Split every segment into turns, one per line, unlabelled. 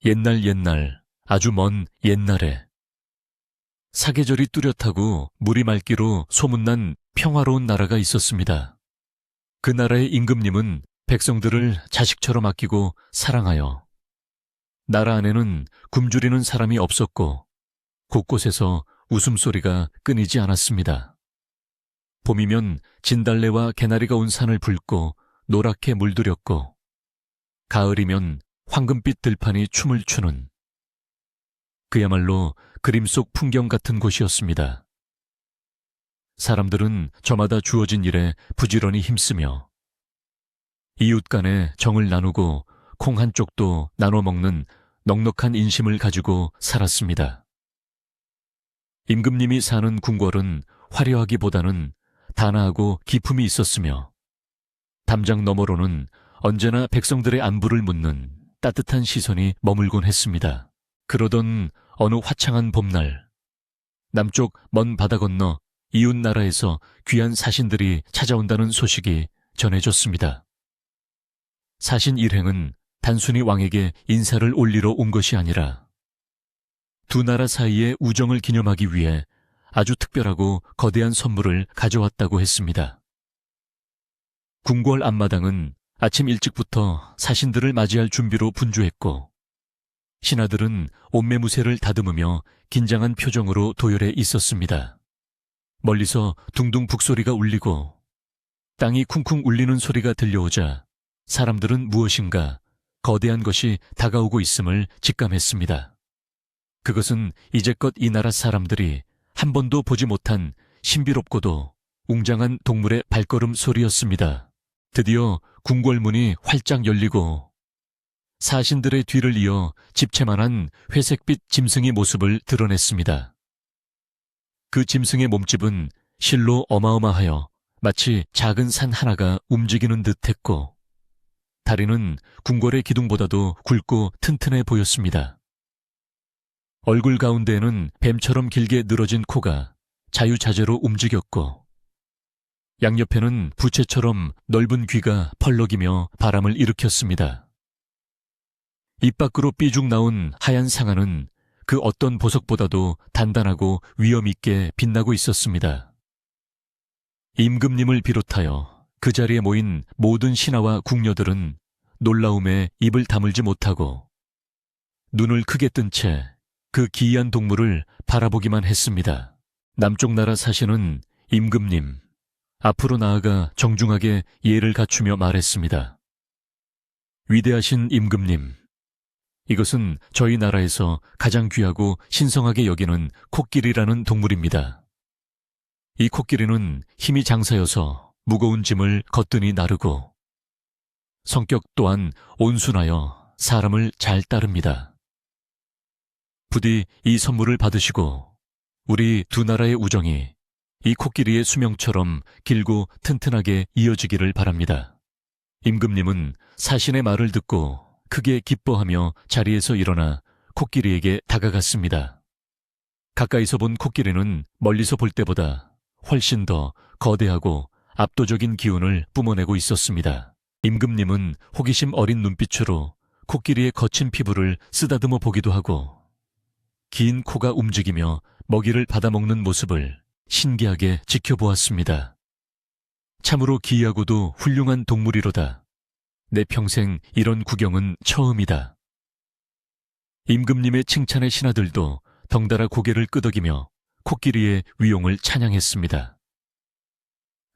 옛날, 아주 먼 옛날에 사계절이 뚜렷하고 물이 맑기로 소문난 평화로운 나라가 있었습니다. 그 나라의 임금님은 백성들을 자식처럼 아끼고 사랑하여 나라 안에는 굶주리는 사람이 없었고 곳곳에서 웃음소리가 끊이지 않았습니다. 봄이면 진달래와 개나리가 온 산을 붉고 노랗게 물들였고 가을이면 황금빛 들판이 춤을 추는 그야말로 그림 속 풍경 같은 곳이었습니다. 사람들은 저마다 주어진 일에 부지런히 힘쓰며 이웃 간에 정을 나누고 콩 한 쪽도 나눠 먹는 넉넉한 인심을 가지고 살았습니다. 임금님이 사는 궁궐은 화려하기보다는 단아하고 기품이 있었으며 담장 너머로는 언제나 백성들의 안부를 묻는 따뜻한 시선이 머물곤 했습니다. 그러던 어느 화창한 봄날, 남쪽 먼 바다 건너 이웃 나라에서 귀한 사신들이 찾아온다는 소식이 전해졌습니다. 사신 일행은 단순히 왕에게 인사를 올리러 온 것이 아니라 두 나라 사이의 우정을 기념하기 위해 아주 특별하고 거대한 선물을 가져왔다고 했습니다. 궁궐 앞마당은 아침 일찍부터 사신들을 맞이할 준비로 분주했고 신하들은 옷매무새를 다듬으며 긴장한 표정으로 도열해 있었습니다. 멀리서 둥둥 북소리가 울리고 땅이 쿵쿵 울리는 소리가 들려오자 사람들은 무엇인가 거대한 것이 다가오고 있음을 직감했습니다. 그것은 이제껏 이 나라 사람들이 한 번도 보지 못한 신비롭고도 웅장한 동물의 발걸음 소리였습니다. 드디어 궁궐문이 활짝 열리고 사신들의 뒤를 이어 집채만한 회색빛 짐승의 모습을 드러냈습니다. 그 짐승의 몸집은 실로 어마어마하여 마치 작은 산 하나가 움직이는 듯했고 다리는 궁궐의 기둥보다도 굵고 튼튼해 보였습니다. 얼굴 가운데에는 뱀처럼 길게 늘어진 코가 자유자재로 움직였고 양옆에는 부채처럼 넓은 귀가 펄럭이며 바람을 일으켰습니다. 입 밖으로 삐죽 나온 하얀 상아는 그 어떤 보석보다도 단단하고 위엄 있게 빛나고 있었습니다. 임금님을 비롯하여 그 자리에 모인 모든 신하와 궁녀들은 놀라움에 입을 다물지 못하고 눈을 크게 뜬 채 그 기이한 동물을 바라보기만 했습니다. 남쪽 나라 사신은 임금님 앞으로 나아가 정중하게 예를 갖추며 말했습니다. 위대하신 임금님, 이것은 저희 나라에서 가장 귀하고 신성하게 여기는 코끼리라는 동물입니다. 이 코끼리는 힘이 장사여서 무거운 짐을 거뜬히 나르고 성격 또한 온순하여 사람을 잘 따릅니다. 부디 이 선물을 받으시고 우리 두 나라의 우정이 이 코끼리의 수명처럼 길고 튼튼하게 이어지기를 바랍니다. 임금님은 사신의 말을 듣고 크게 기뻐하며 자리에서 일어나 코끼리에게 다가갔습니다. 가까이서 본 코끼리는 멀리서 볼 때보다 훨씬 더 거대하고 압도적인 기운을 뿜어내고 있었습니다. 임금님은 호기심 어린 눈빛으로 코끼리의 거친 피부를 쓰다듬어 보기도 하고 긴 코가 움직이며 먹이를 받아먹는 모습을 신기하게 지켜보았습니다. 참으로 기이하고도 훌륭한 동물이로다. 내 평생 이런 구경은 처음이다. 임금님의 칭찬에 신하들도 덩달아 고개를 끄덕이며 코끼리의 위용을 찬양했습니다.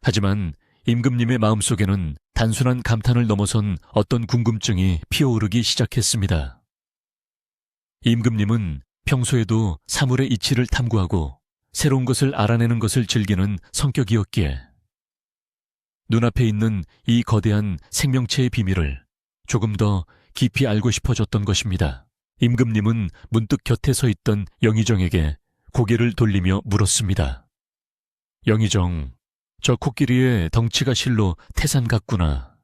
하지만 임금님의 마음속에는 단순한 감탄을 넘어선 어떤 궁금증이 피어오르기 시작했습니다. 임금님은 평소에도 사물의 이치를 탐구하고 새로운 것을 알아내는 것을 즐기는 성격이었기에 눈앞에 있는 이 거대한 생명체의 비밀을 조금 더 깊이 알고 싶어졌던 것입니다. 임금님은 문득 곁에 서 있던 영의정에게 고개를 돌리며 물었습니다. 영의정, 저 코끼리의 덩치가 실로 태산 같구나.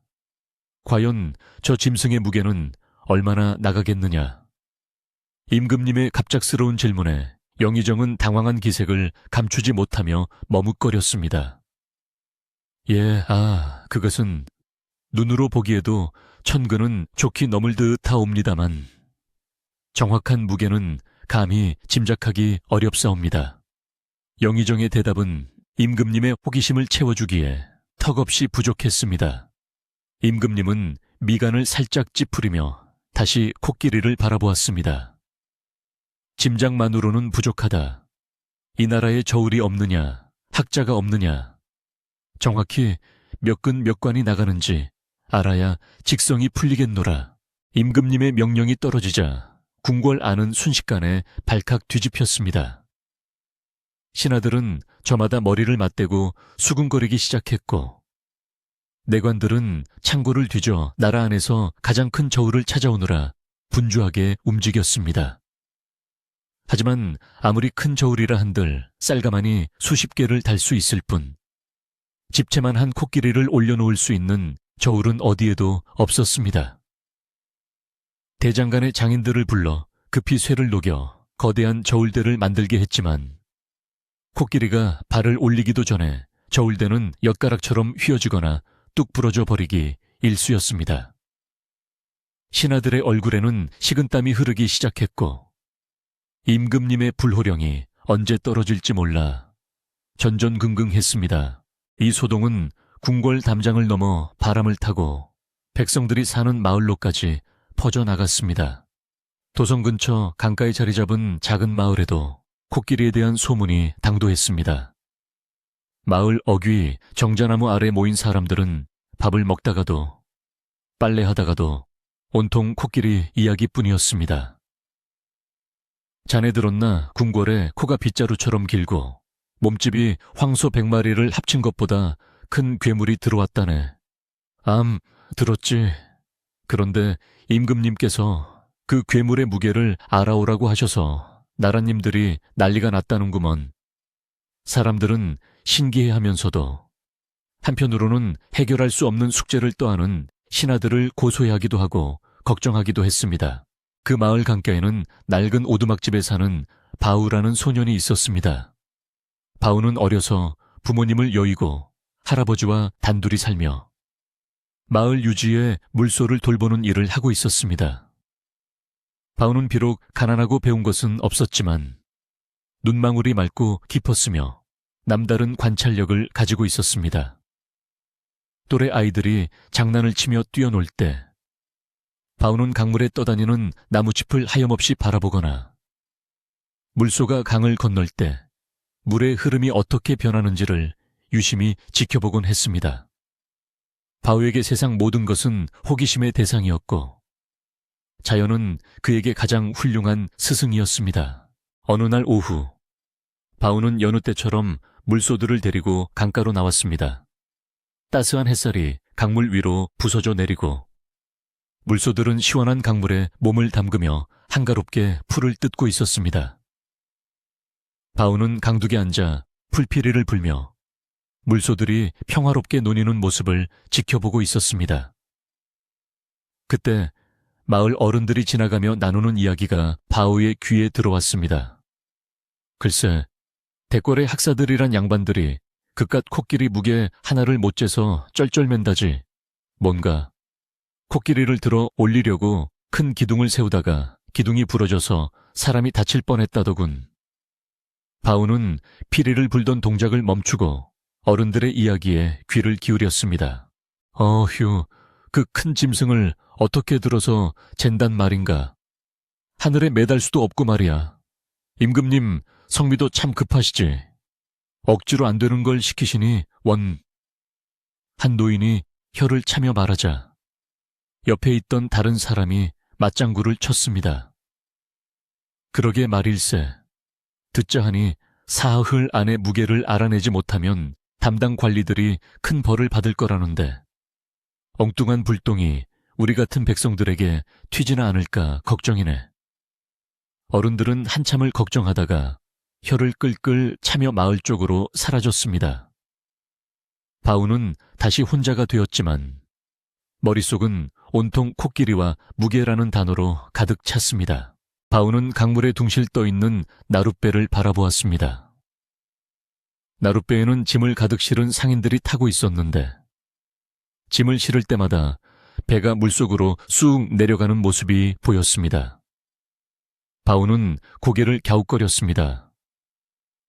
과연 저 짐승의 무게는 얼마나 나가겠느냐? 임금님의 갑작스러운 질문에 영의정은 당황한 기색을 감추지 못하며 머뭇거렸습니다. 예, 그것은 눈으로 보기에도 천근은 좋게 넘을 듯하옵니다만 정확한 무게는 감히 짐작하기 어렵사옵니다. 영의정의 대답은 임금님의 호기심을 채워주기에 턱없이 부족했습니다. 임금님은 미간을 살짝 찌푸리며 다시 코끼리를 바라보았습니다. 짐작만으로는 부족하다. 이 나라에 저울이 없느냐, 학자가 없느냐, 정확히 몇 근 몇 관이 나가는지 알아야 직성이 풀리겠노라. 임금님의 명령이 떨어지자 궁궐 안은 순식간에 발칵 뒤집혔습니다. 신하들은 저마다 머리를 맞대고 수군거리기 시작했고, 내관들은 창고를 뒤져 나라 안에서 가장 큰 저울을 찾아오느라 분주하게 움직였습니다. 하지만 아무리 큰 저울이라 한들 쌀가마니 수십 개를 달 수 있을 뿐, 집채만 한 코끼리를 올려놓을 수 있는 저울은 어디에도 없었습니다. 대장간의 장인들을 불러 급히 쇠를 녹여 거대한 저울대를 만들게 했지만, 코끼리가 발을 올리기도 전에 저울대는 엿가락처럼 휘어지거나 뚝 부러져 버리기 일쑤였습니다. 신하들의 얼굴에는 식은땀이 흐르기 시작했고, 임금님의 불호령이 언제 떨어질지 몰라 전전긍긍했습니다. 이 소동은 궁궐 담장을 넘어 바람을 타고 백성들이 사는 마을로까지 퍼져나갔습니다. 도성 근처 강가에 자리 잡은 작은 마을에도 코끼리에 대한 소문이 당도했습니다. 마을 어귀 정자나무 아래 모인 사람들은 밥을 먹다가도 빨래하다가도 온통 코끼리 이야기뿐이었습니다. 자네 들었나 궁궐에 코가 빗자루처럼 길고 몸집이 황소 100마리를 합친 것보다 큰 괴물이 들어왔다네. 들었지. 그런데 임금님께서 그 괴물의 무게를 알아오라고 하셔서 나라님들이 난리가 났다는구먼. 사람들은 신기해하면서도 한편으로는 해결할 수 없는 숙제를 떠안은 신하들을 고소해하기도 하고 걱정하기도 했습니다. 그 마을 강가에는 낡은 오두막집에 사는 바우라는 소년이 있었습니다. 바우는 어려서 부모님을 여의고 할아버지와 단둘이 살며 마을 유지에 물소를 돌보는 일을 하고 있었습니다. 바우는 비록 가난하고 배운 것은 없었지만 눈망울이 맑고 깊었으며 남다른 관찰력을 가지고 있었습니다. 또래 아이들이 장난을 치며 뛰어놀 때 바우는 강물에 떠다니는 나무짚을 하염없이 바라보거나, 물소가 강을 건널 때 물의 흐름이 어떻게 변하는지를 유심히 지켜보곤 했습니다. 바우에게 세상 모든 것은 호기심의 대상이었고, 자연은 그에게 가장 훌륭한 스승이었습니다. 어느 날 오후, 바우는 여느 때처럼 물소들을 데리고 강가로 나왔습니다. 따스한 햇살이 강물 위로 부서져 내리고, 물소들은 시원한 강물에 몸을 담그며 한가롭게 풀을 뜯고 있었습니다. 바우는 강둑에 앉아 풀피리를 불며 물소들이 평화롭게 노니는 모습을 지켜보고 있었습니다. 그때 마을 어른들이 지나가며 나누는 이야기가 바우의 귀에 들어왔습니다. 글쎄, 대궐의 학사들이란 양반들이 그깟 코끼리 무게 하나를 못 재서 쩔쩔맨다지. 뭔가 코끼리를 들어 올리려고 큰 기둥을 세우다가 기둥이 부러져서 사람이 다칠 뻔했다더군. 바우는 피리를 불던 동작을 멈추고 어른들의 이야기에 귀를 기울였습니다. 어휴, 그 큰 짐승을 어떻게 들어서 잰단 말인가. 하늘에 매달 수도 없고 말이야. 임금님 성미도 참 급하시지. 억지로 안 되는 걸 시키시니 한 노인이 혀를 차며 말하자 옆에 있던 다른 사람이 맞장구를 쳤습니다. 그러게 말일세. 듣자 하니 사흘 안에 무게를 알아내지 못하면 담당 관리들이 큰 벌을 받을 거라는데, 엉뚱한 불똥이 우리 같은 백성들에게 튀지나 않을까 걱정이네. 어른들은 한참을 걱정하다가 혀를 끌끌 차며 마을 쪽으로 사라졌습니다. 바우는 다시 혼자가 되었지만 머릿속은 온통 코끼리와 무게라는 단어로 가득 찼습니다. 바우는 강물에 둥실 떠있는 나룻배를 바라보았습니다. 나룻배에는 짐을 가득 실은 상인들이 타고 있었는데, 짐을 실을 때마다 배가 물속으로 쑥 내려가는 모습이 보였습니다. 바우는 고개를 갸웃거렸습니다.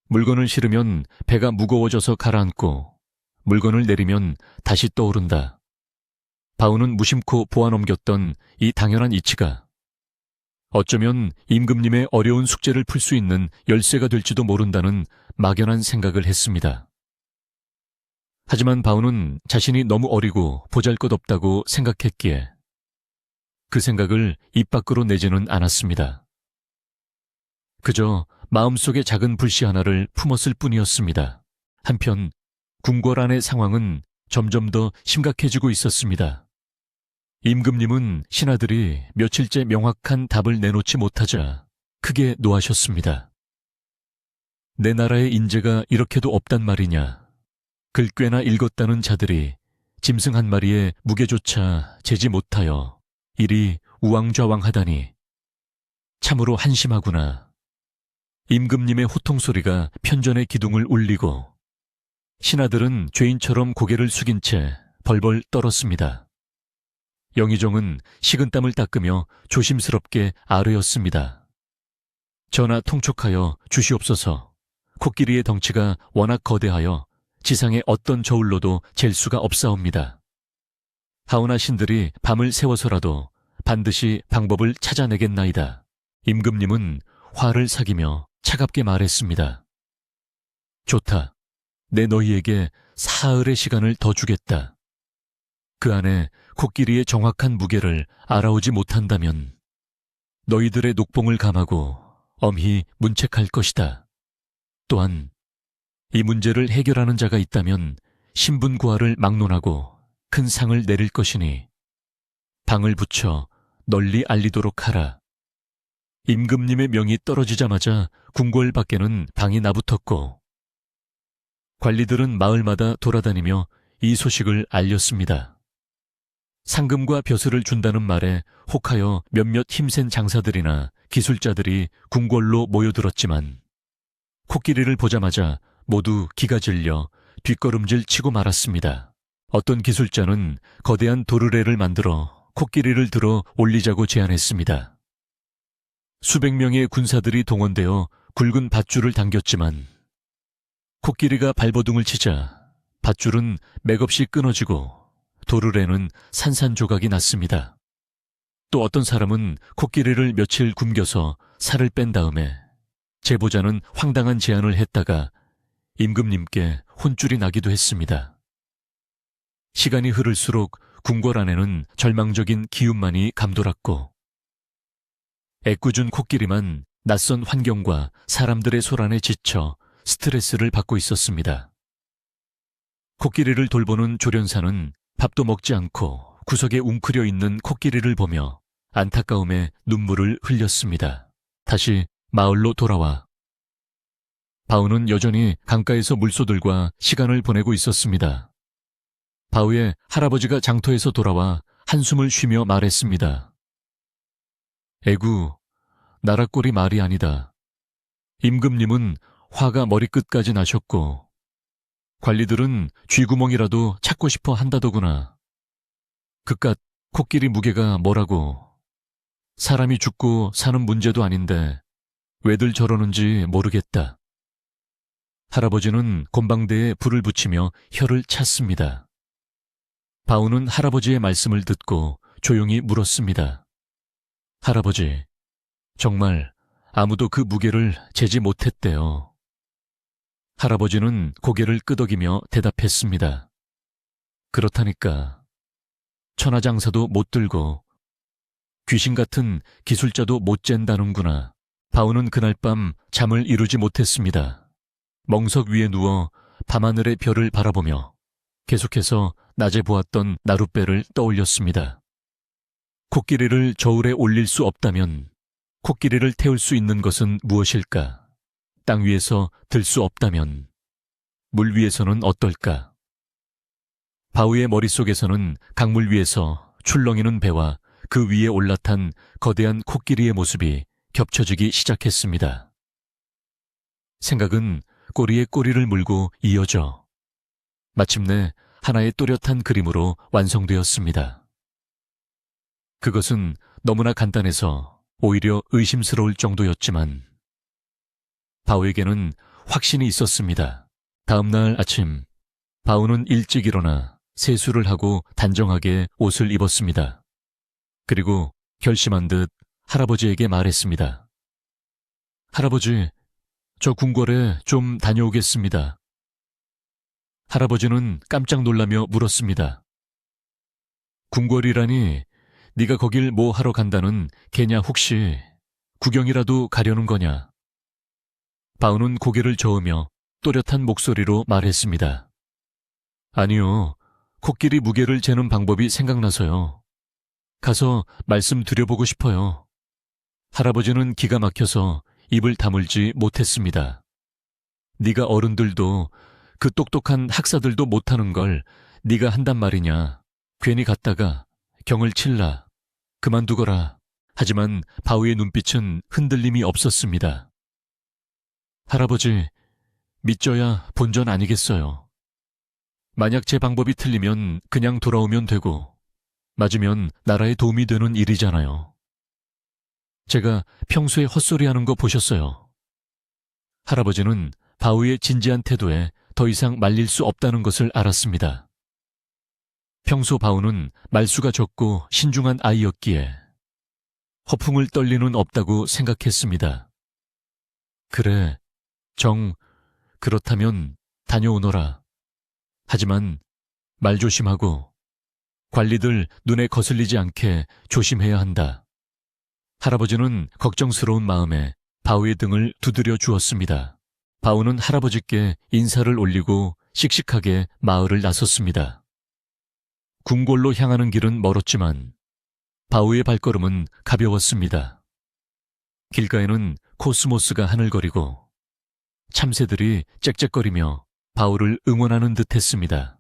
물건을 실으면 배가 무거워져서 가라앉고 물건을 내리면 다시 떠오른다. 바우는 무심코 보아넘겼던 이 당연한 이치가 어쩌면 임금님의 어려운 숙제를 풀 수 있는 열쇠가 될지도 모른다는 막연한 생각을 했습니다. 하지만 바우는 자신이 너무 어리고 보잘것없다고 생각했기에 그 생각을 입 밖으로 내지는 않았습니다. 그저 마음속에 작은 불씨 하나를 품었을 뿐이었습니다. 한편 궁궐 안의 상황은 점점 더 심각해지고 있었습니다. 임금님은 신하들이 며칠째 명확한 답을 내놓지 못하자 크게 노하셨습니다. 내 나라의 인재가 이렇게도 없단 말이냐. 글 꽤나 읽었다는 자들이 짐승 한 마리의 무게조차 재지 못하여 이리 우왕좌왕하다니 참으로 한심하구나. 임금님의 호통소리가 편전의 기둥을 울리고 신하들은 죄인처럼 고개를 숙인 채 벌벌 떨었습니다. 영의정은 식은땀을 닦으며 조심스럽게 아뢰었습니다. 전하 통촉하여 주시옵소서. 코끼리의 덩치가 워낙 거대하여 지상의 어떤 저울로도 잴 수가 없사옵니다. 하오나 신들이 밤을 새워서라도 반드시 방법을 찾아내겠나이다. 임금님은 화를 사기며 차갑게 말했습니다. 좋다. 내 너희에게 사흘의 시간을 더 주겠다. 그 안에 코끼리의 정확한 무게를 알아오지 못한다면 너희들의 녹봉을 감하고 엄히 문책할 것이다. 또한 이 문제를 해결하는 자가 있다면 신분고하를 막론하고 큰 상을 내릴 것이니 방을 붙여 널리 알리도록 하라. 임금님의 명이 떨어지자마자 궁궐 밖에는 방이 나붙었고 관리들은 마을마다 돌아다니며 이 소식을 알렸습니다. 상금과 벼슬을 준다는 말에 혹하여 몇몇 힘센 장사들이나 기술자들이 궁궐로 모여들었지만 코끼리를 보자마자 모두 기가 질려 뒷걸음질 치고 말았습니다. 어떤 기술자는 거대한 도르래를 만들어 코끼리를 들어 올리자고 제안했습니다. 수백 명의 군사들이 동원되어 굵은 밧줄을 당겼지만 코끼리가 발버둥을 치자 밧줄은 맥없이 끊어지고 도르래는 산산조각이 났습니다. 또 어떤 사람은 코끼리를 며칠 굶겨서 살을 뺀 다음에 제보자는 황당한 제안을 했다가 임금님께 혼쭐이 나기도 했습니다. 시간이 흐를수록 궁궐 안에는 절망적인 기운만이 감돌았고 애꿎은 코끼리만 낯선 환경과 사람들의 소란에 지쳐 스트레스를 받고 있었습니다. 코끼리를 돌보는 조련사는 밥도 먹지 않고 구석에 웅크려 있는 코끼리를 보며 안타까움에 눈물을 흘렸습니다. 다시 마을로 돌아와 바우는 여전히 강가에서 물소들과 시간을 보내고 있었습니다. 바우의 할아버지가 장터에서 돌아와 한숨을 쉬며 말했습니다. 에구, 나라 꼴이 말이 아니다. 임금님은 화가 머리끝까지 나셨고 관리들은 쥐구멍이라도 찾고 싶어 한다더구나. 그깟 코끼리 무게가 뭐라고. 사람이 죽고 사는 문제도 아닌데 왜들 저러는지 모르겠다. 할아버지는 곰방대에 불을 붙이며 혀를 찼습니다. 바우는 할아버지의 말씀을 듣고 조용히 물었습니다. 할아버지, 정말 아무도 그 무게를 재지 못했대요. 할아버지는 고개를 끄덕이며 대답했습니다. 그렇다니까. 천하장사도 못 들고 귀신 같은 기술자도 못 잰다는구나. 바우는 그날 밤 잠을 이루지 못했습니다. 멍석 위에 누워 밤하늘의 별을 바라보며 계속해서 낮에 보았던 나룻배를 떠올렸습니다. 코끼리를 저울에 올릴 수 없다면 코끼리를 태울 수 있는 것은 무엇일까? 땅 위에서 들 수 없다면 물 위에서는 어떨까? 바우의 머릿속에서는 강물 위에서 출렁이는 배와 그 위에 올라탄 거대한 코끼리의 모습이 겹쳐지기 시작했습니다. 생각은 꼬리에 꼬리를 물고 이어져 마침내 하나의 또렷한 그림으로 완성되었습니다. 그것은 너무나 간단해서 오히려 의심스러울 정도였지만 바우에게는 확신이 있었습니다. 다음 날 아침, 바우는 일찍 일어나 세수를 하고 단정하게 옷을 입었습니다. 그리고 결심한 듯 할아버지에게 말했습니다. 할아버지, 저 궁궐에 좀 다녀오겠습니다. 할아버지는 깜짝 놀라며 물었습니다. 궁궐이라니 네가 거길 뭐 하러 간다는 개냐 혹시 구경이라도 가려는 거냐? 바우는 고개를 저으며 또렷한 목소리로 말했습니다. 아니요, 코끼리 무게를 재는 방법이 생각나서요. 가서 말씀드려보고 싶어요. 할아버지는 기가 막혀서 입을 다물지 못했습니다. 네가 어른들도 그 똑똑한 학사들도 못하는 걸 네가 한단 말이냐. 괜히 갔다가 경을 칠라. 그만두거라. 하지만 바우의 눈빛은 흔들림이 없었습니다. 할아버지, 믿져야 본전 아니겠어요. 만약 제 방법이 틀리면 그냥 돌아오면 되고 맞으면 나라에 도움이 되는 일이잖아요. 제가 평소에 헛소리하는 거 보셨어요. 할아버지는 바우의 진지한 태도에 더 이상 말릴 수 없다는 것을 알았습니다. 평소 바우는 말수가 적고 신중한 아이였기에 허풍을 떨 리는 없다고 생각했습니다. 그래, 그렇다면 다녀오너라. 하지만 말 조심하고 관리들 눈에 거슬리지 않게 조심해야 한다. 할아버지는 걱정스러운 마음에 바우의 등을 두드려 주었습니다. 바우는 할아버지께 인사를 올리고 씩씩하게 마을을 나섰습니다. 궁궐로 향하는 길은 멀었지만 바우의 발걸음은 가벼웠습니다. 길가에는 코스모스가 하늘거리고 참새들이 짹짹거리며 바우를 응원하는 듯 했습니다.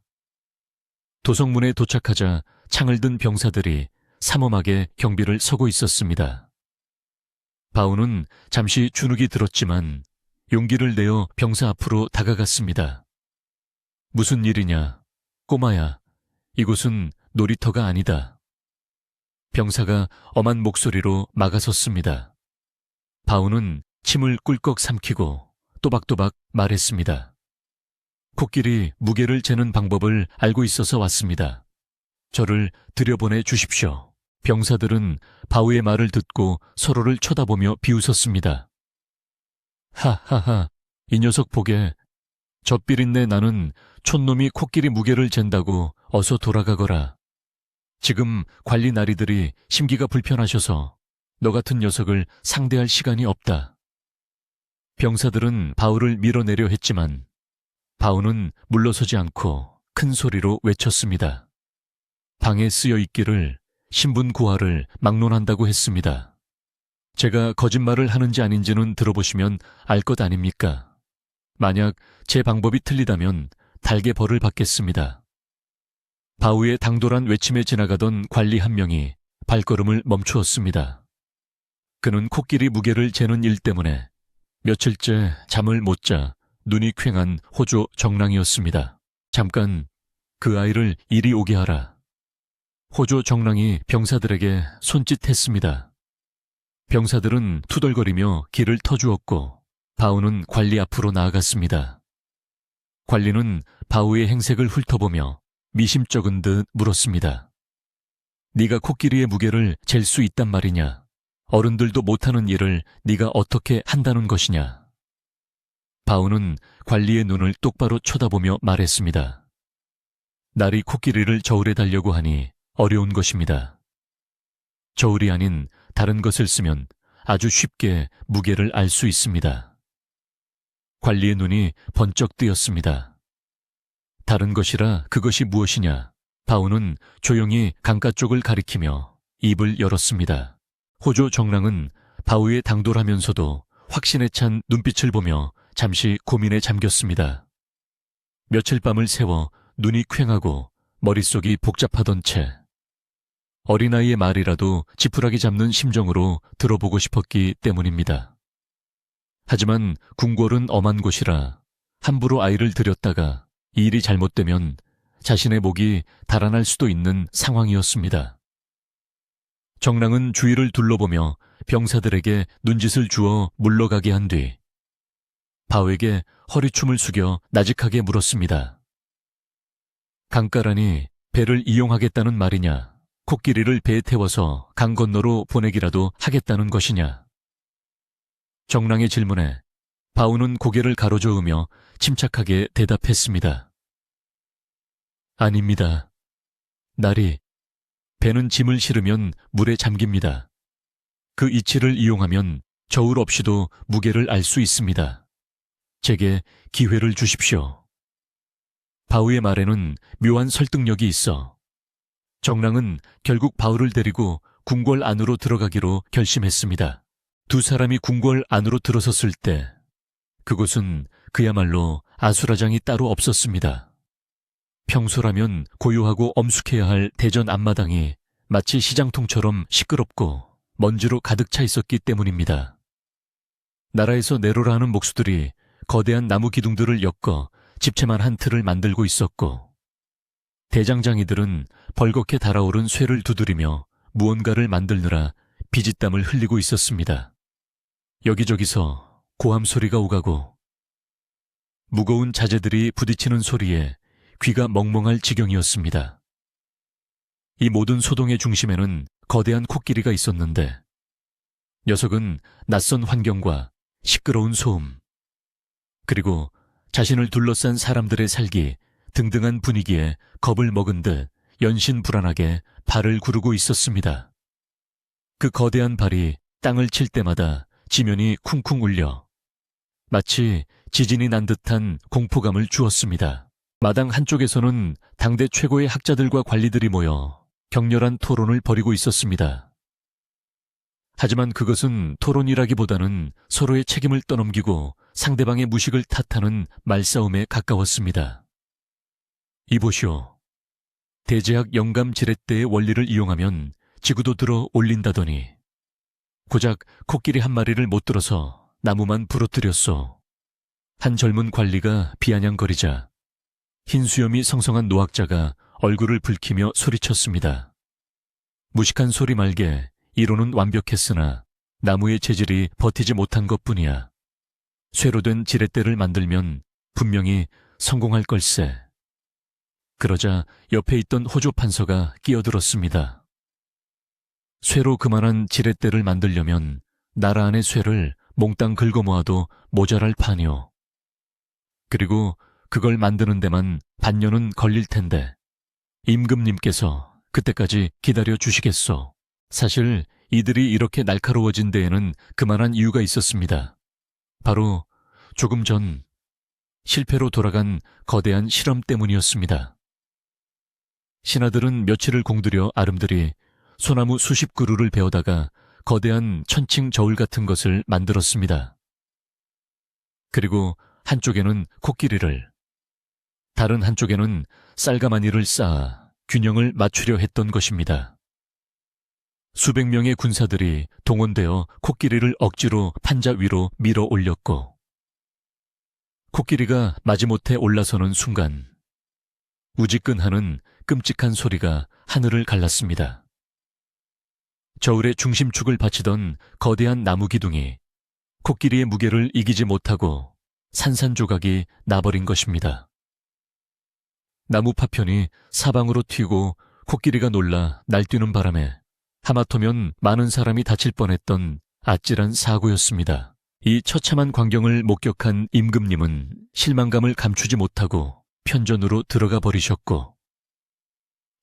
도성문에 도착하자 창을 든 병사들이 삼엄하게 경비를 서고 있었습니다. 바우는 잠시 주눅이 들었지만 용기를 내어 병사 앞으로 다가갔습니다. 무슨 일이냐, 꼬마야. 이곳은 놀이터가 아니다. 병사가 엄한 목소리로 막아섰습니다. 바우는 침을 꿀꺽 삼키고 또박또박 말했습니다. 코끼리 무게를 재는 방법을 알고 있어서 왔습니다. 저를 들여보내 주십시오. 병사들은 바우의 말을 듣고 서로를 쳐다보며 비웃었습니다. 하하하, 이 녀석 보게. 저 삐린내 나는 촌놈이 코끼리 무게를 잰다고 어서 돌아가거라. 지금 관리 나리들이 심기가 불편하셔서 너 같은 녀석을 상대할 시간이 없다. 병사들은 바우를 밀어내려 했지만 바우는 물러서지 않고 큰 소리로 외쳤습니다. 방에 쓰여 있기를 신분 고하를 막론한다고 했습니다. 제가 거짓말을 하는지 아닌지는 들어보시면 알 것 아닙니까? 만약 제 방법이 틀리다면 달게 벌을 받겠습니다. 바우의 당돌한 외침에 지나가던 관리 한 명이 발걸음을 멈추었습니다. 그는 코끼리 무게를 재는 일 때문에 며칠째 잠을 못 자 눈이 퀭한 호조 정랑이었습니다. 잠깐 그 아이를 이리 오게 하라. 호조 정랑이 병사들에게 손짓했습니다. 병사들은 투덜거리며 길을 터주었고 바우는 관리 앞으로 나아갔습니다. 관리는 바우의 행색을 훑어보며 미심쩍은 듯 물었습니다. 네가 코끼리의 무게를 잴 수 있단 말이냐? 어른들도 못하는 일을 네가 어떻게 한다는 것이냐? 바우는 관리의 눈을 똑바로 쳐다보며 말했습니다. 날이 코끼리를 저울에 달려고 하니 어려운 것입니다. 저울이 아닌 다른 것을 쓰면 아주 쉽게 무게를 알 수 있습니다. 관리의 눈이 번쩍 뜨였습니다. 다른 것이라 그것이 무엇이냐? 바우는 조용히 강가 쪽을 가리키며 입을 열었습니다. 호조 정랑은 바우의 당돌하면서도 확신에 찬 눈빛을 보며 잠시 고민에 잠겼습니다. 며칠 밤을 새워 눈이 퀭하고 머릿속이 복잡하던 채 어린아이의 말이라도 지푸라기 잡는 심정으로 들어보고 싶었기 때문입니다. 하지만 궁궐은 엄한 곳이라 함부로 아이를 들였다가 이 일이 잘못되면 자신의 목이 달아날 수도 있는 상황이었습니다. 정랑은 주위를 둘러보며 병사들에게 눈짓을 주어 물러가게 한 뒤 바오에게 허리춤을 숙여 나직하게 물었습니다. 강가라니 배를 이용하겠다는 말이냐? 코끼리를 배에 태워서 강 건너로 보내기라도 하겠다는 것이냐? 정랑의 질문에 바오는 고개를 가로저으며 침착하게 대답했습니다. 아닙니다. 나리, 배는 짐을 실으면 물에 잠깁니다. 그 이치를 이용하면 저울 없이도 무게를 알 수 있습니다. 제게 기회를 주십시오. 바오의 말에는 묘한 설득력이 있어 정랑은 결국 바오를 데리고 궁궐 안으로 들어가기로 결심했습니다. 두 사람이 궁궐 안으로 들어섰을 때 그곳은 그야말로 아수라장이 따로 없었습니다. 평소라면 고요하고 엄숙해야 할 대전 앞마당이 마치 시장통처럼 시끄럽고 먼지로 가득 차 있었기 때문입니다. 나라에서 내로라 하는 목수들이 거대한 나무 기둥들을 엮어 집채만 한 틀을 만들고 있었고 대장장이들은 벌겋게 달아오른 쇠를 두드리며 무언가를 만들느라 비짓땀을 흘리고 있었습니다. 여기저기서 고함 소리가 오가고 무거운 자재들이 부딪히는 소리에 귀가 멍멍할 지경이었습니다. 이 모든 소동의 중심에는 거대한 코끼리가 있었는데 녀석은 낯선 환경과 시끄러운 소음 그리고 자신을 둘러싼 사람들의 살기 등등한 분위기에 겁을 먹은 듯 연신불안하게 발을 구르고 있었습니다. 그 거대한 발이 땅을 칠 때마다 지면이 쿵쿵 울려 마치 지진이 난 듯한 공포감을 주었습니다. 마당 한쪽에서는 당대 최고의 학자들과 관리들이 모여 격렬한 토론을 벌이고 있었습니다. 하지만 그것은 토론이라기보다는 서로의 책임을 떠넘기고 상대방의 무식을 탓하는 말싸움에 가까웠습니다. 이보시오. 대제학 영감 지렛대의 원리를 이용하면 지구도 들어 올린다더니 고작 코끼리 한 마리를 못 들어서 나무만 부러뜨렸소. 한 젊은 관리가 비아냥거리자 흰 수염이 성성한 노학자가 얼굴을 붉히며 소리쳤습니다. 무식한 소리 말게 이론은 완벽했으나 나무의 재질이 버티지 못한 것뿐이야. 쇠로 된 지렛대를 만들면 분명히 성공할 걸세. 그러자 옆에 있던 호조 판서가 끼어들었습니다. 쇠로 그만한 지렛대를 만들려면 나라 안의 쇠를 몽땅 긁어모아도 모자랄 판이오. 그리고 그걸 만드는 데만 반년은 걸릴 텐데 임금님께서 그때까지 기다려 주시겠소. 사실 이들이 이렇게 날카로워진 데에는 그만한 이유가 있었습니다. 바로 조금 전 실패로 돌아간 거대한 실험 때문이었습니다. 신하들은 며칠을 공들여 아름드리 소나무 수십 그루를 베어다가 거대한 천칭 저울 같은 것을 만들었습니다. 그리고 한쪽에는 코끼리를, 다른 한쪽에는 쌀가마니를 쌓아 균형을 맞추려 했던 것입니다. 수백 명의 군사들이 동원되어 코끼리를 억지로 판자 위로 밀어 올렸고 코끼리가 마지못해 올라서는 순간 우지끈하는 끔찍한 소리가 하늘을 갈랐습니다. 저울의 중심축을 받치던 거대한 나무 기둥이 코끼리의 무게를 이기지 못하고 산산조각이 나버린 것입니다. 나무 파편이 사방으로 튀고 코끼리가 놀라 날뛰는 바람에 하마터면 많은 사람이 다칠 뻔했던 아찔한 사고였습니다. 이 처참한 광경을 목격한 임금님은 실망감을 감추지 못하고 편전으로 들어가 버리셨고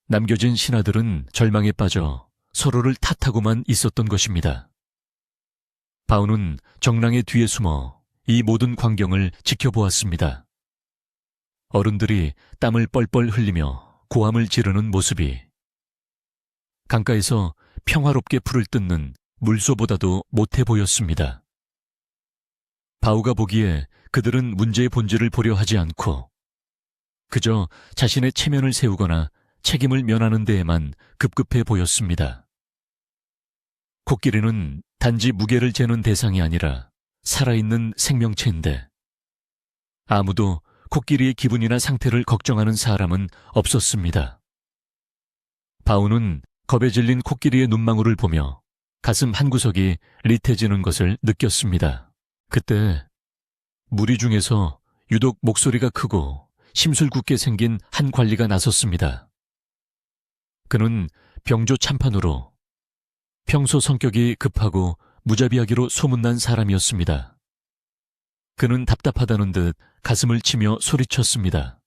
남겨진 신하들은 절망에 빠져 서로를 탓하고만 있었던 것입니다. 바오는 정랑의 뒤에 숨어 이 모든 광경을 지켜보았습니다. 어른들이 땀을 뻘뻘 흘리며 고함을 지르는 모습이 강가에서 평화롭게 풀을 뜯는 물소보다도 못해 보였습니다. 바오가 보기에 그들은 문제의 본질을 보려 하지 않고 그저 자신의 체면을 세우거나 책임을 면하는 데에만 급급해 보였습니다. 코끼리는 단지 무게를 재는 대상이 아니라 살아있는 생명체인데 아무도 코끼리의 기분이나 상태를 걱정하는 사람은 없었습니다. 바오는 겁에 질린 코끼리의 눈망울을 보며 가슴 한구석이 리태지는 것을 느꼈습니다. 그때 무리 중에서 유독 목소리가 크고 심술궂게 생긴 한 관리가 나섰습니다. 그는 병조 참판으로 평소 성격이 급하고 무자비하기로 소문난 사람이었습니다. 그는 답답하다는 듯 가슴을 치며 소리쳤습니다.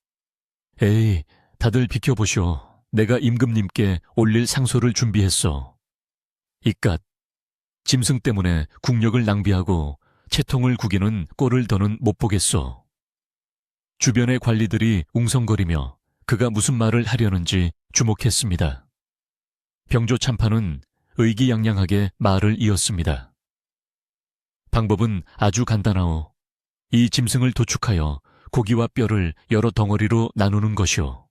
에이, 다들 비켜보시오. 내가 임금님께 올릴 상소를 준비했어. 이깟 짐승 때문에 국력을 낭비하고 채통을 구기는 꼴을 더는 못 보겠소. 주변의 관리들이 웅성거리며 그가 무슨 말을 하려는지 주목했습니다. 병조 참판은 의기양양하게 말을 이었습니다. 방법은 아주 간단하오. 이 짐승을 도축하여 고기와 뼈를 여러 덩어리로 나누는 것이오.